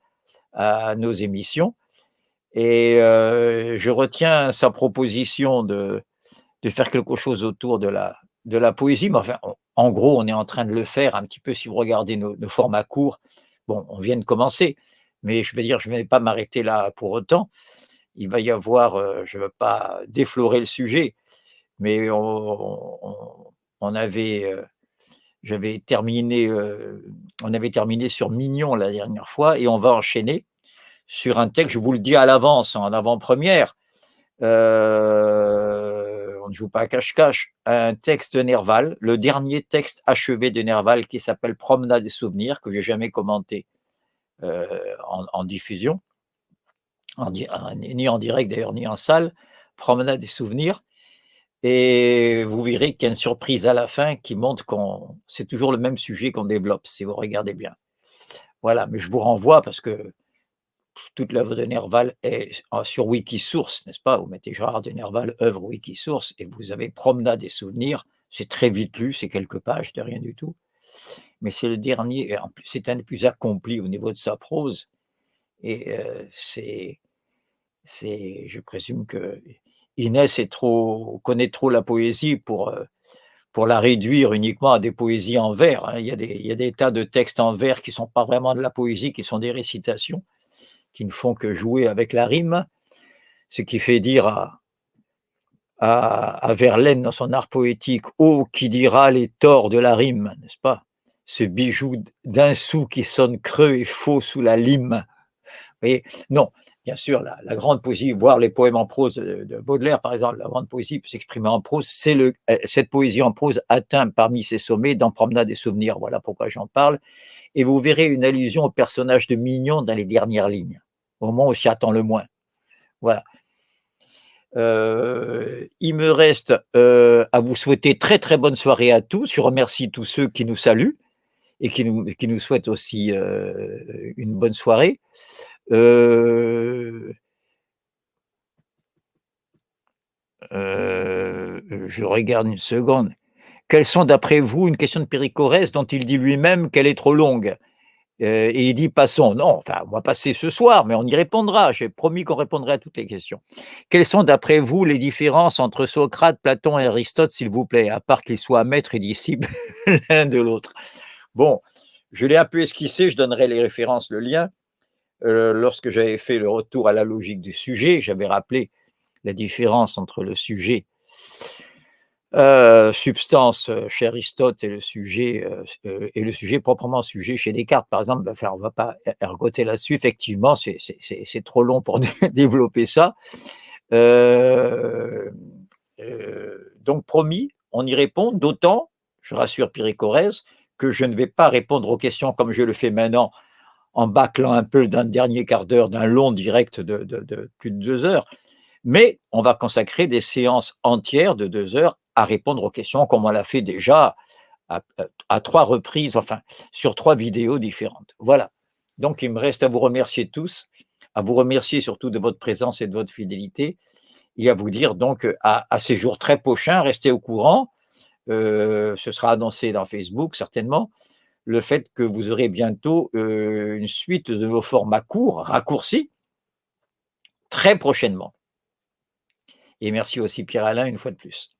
à nos émissions. Et je retiens sa proposition de faire quelque chose autour de la poésie. Mais enfin, en gros, on est en train de le faire un petit peu si vous regardez nos formats courts. Bon, on vient de commencer, mais je veux dire, je ne vais pas m'arrêter là pour autant. Il va y avoir, je ne veux pas déflorer le sujet, mais on avait, j'avais terminé, on avait terminé sur Mignon la dernière fois, et on va enchaîner sur un texte, je vous le dis à l'avance, en avant-première, on ne joue pas à cache-cache, un texte de Nerval, le dernier texte achevé de Nerval, qui s'appelle Promenade des souvenirs, que j'ai jamais commenté en diffusion, ni en direct d'ailleurs, ni en salle. Promenade des souvenirs. Et vous verrez qu'il y a une surprise à la fin qui montre qu'on c'est toujours le même sujet qu'on développe, si vous regardez bien. Voilà, mais je vous renvoie parce que toute l'œuvre de Nerval est sur Wikisource, n'est-ce pas? Vous mettez Gérard de Nerval, œuvre Wikisource, et vous avez Promenade des souvenirs. C'est très vite lu, c'est quelques pages de rien du tout. Mais c'est le dernier, et en plus, c'est un des plus accomplis au niveau de sa prose. Et je présume que Inès connaît trop la poésie pour la réduire uniquement à des poésies en vers, hein. Il y a des tas de textes en vers qui ne sont pas vraiment de la poésie, qui sont des récitations, qui ne font que jouer avec la rime, ce qui fait dire à Verlaine dans son art poétique: «Oh, qui dira les torts de la rime», n'est-ce pas? Ce bijou d'un sou qui sonne creux et faux sous la lime. Vous voyez? Non, bien sûr, la grande poésie, voire les poèmes en prose de Baudelaire, par exemple, la grande poésie peut s'exprimer en prose. Cette poésie en prose atteint parmi ses sommets dans Promenade des souvenirs. Voilà pourquoi j'en parle. Et vous verrez une allusion au personnage de Mignon dans les dernières lignes, au moment où on s'y attend le moins. Voilà. Il me reste à vous souhaiter très très bonne soirée à tous. Je remercie tous ceux qui nous saluent et qui nous souhaitent aussi une bonne soirée. Je regarde une seconde. Quelles sont d'après vous, une question de Péricórès dont il dit lui-même qu'elle est trop longue, et il dit: «Passons». Non, enfin, on va passer ce soir, mais on y répondra. J'ai promis qu'on répondrait à toutes les questions. Quelles sont d'après vous les différences entre Socrate, Platon et Aristote, s'il vous plaît, à part qu'ils soient maîtres et disciples l'un de l'autre? Bon, je l'ai un peu esquissé, je donnerai les références, le lien. Lorsque j'avais fait le retour à la logique du sujet, j'avais rappelé la différence entre le sujet, substance chez Aristote, et le sujet proprement sujet chez Descartes, par exemple. Enfin, on ne va pas ergoter là-dessus. Effectivement, c'est trop long pour développer ça. Donc promis, on y répond, d'autant, je rassure Pierre Corrèze, que je ne vais pas répondre aux questions comme je le fais maintenant, en bâclant un peu d'un dernier quart d'heure, d'un long direct de plus de 2 heures, mais on va consacrer des séances entières de 2 heures à répondre aux questions, comme on l'a fait déjà à 3 reprises, enfin, sur 3 vidéos différentes. Voilà. Donc il me reste à vous remercier tous, à vous remercier surtout de votre présence et de votre fidélité, et à vous dire donc à ces jours très prochains, restez au courant, ce sera annoncé dans Facebook certainement, le fait que vous aurez bientôt une suite de nos formats courts, raccourcis, très prochainement. Et merci aussi Pierre-Alain une fois de plus.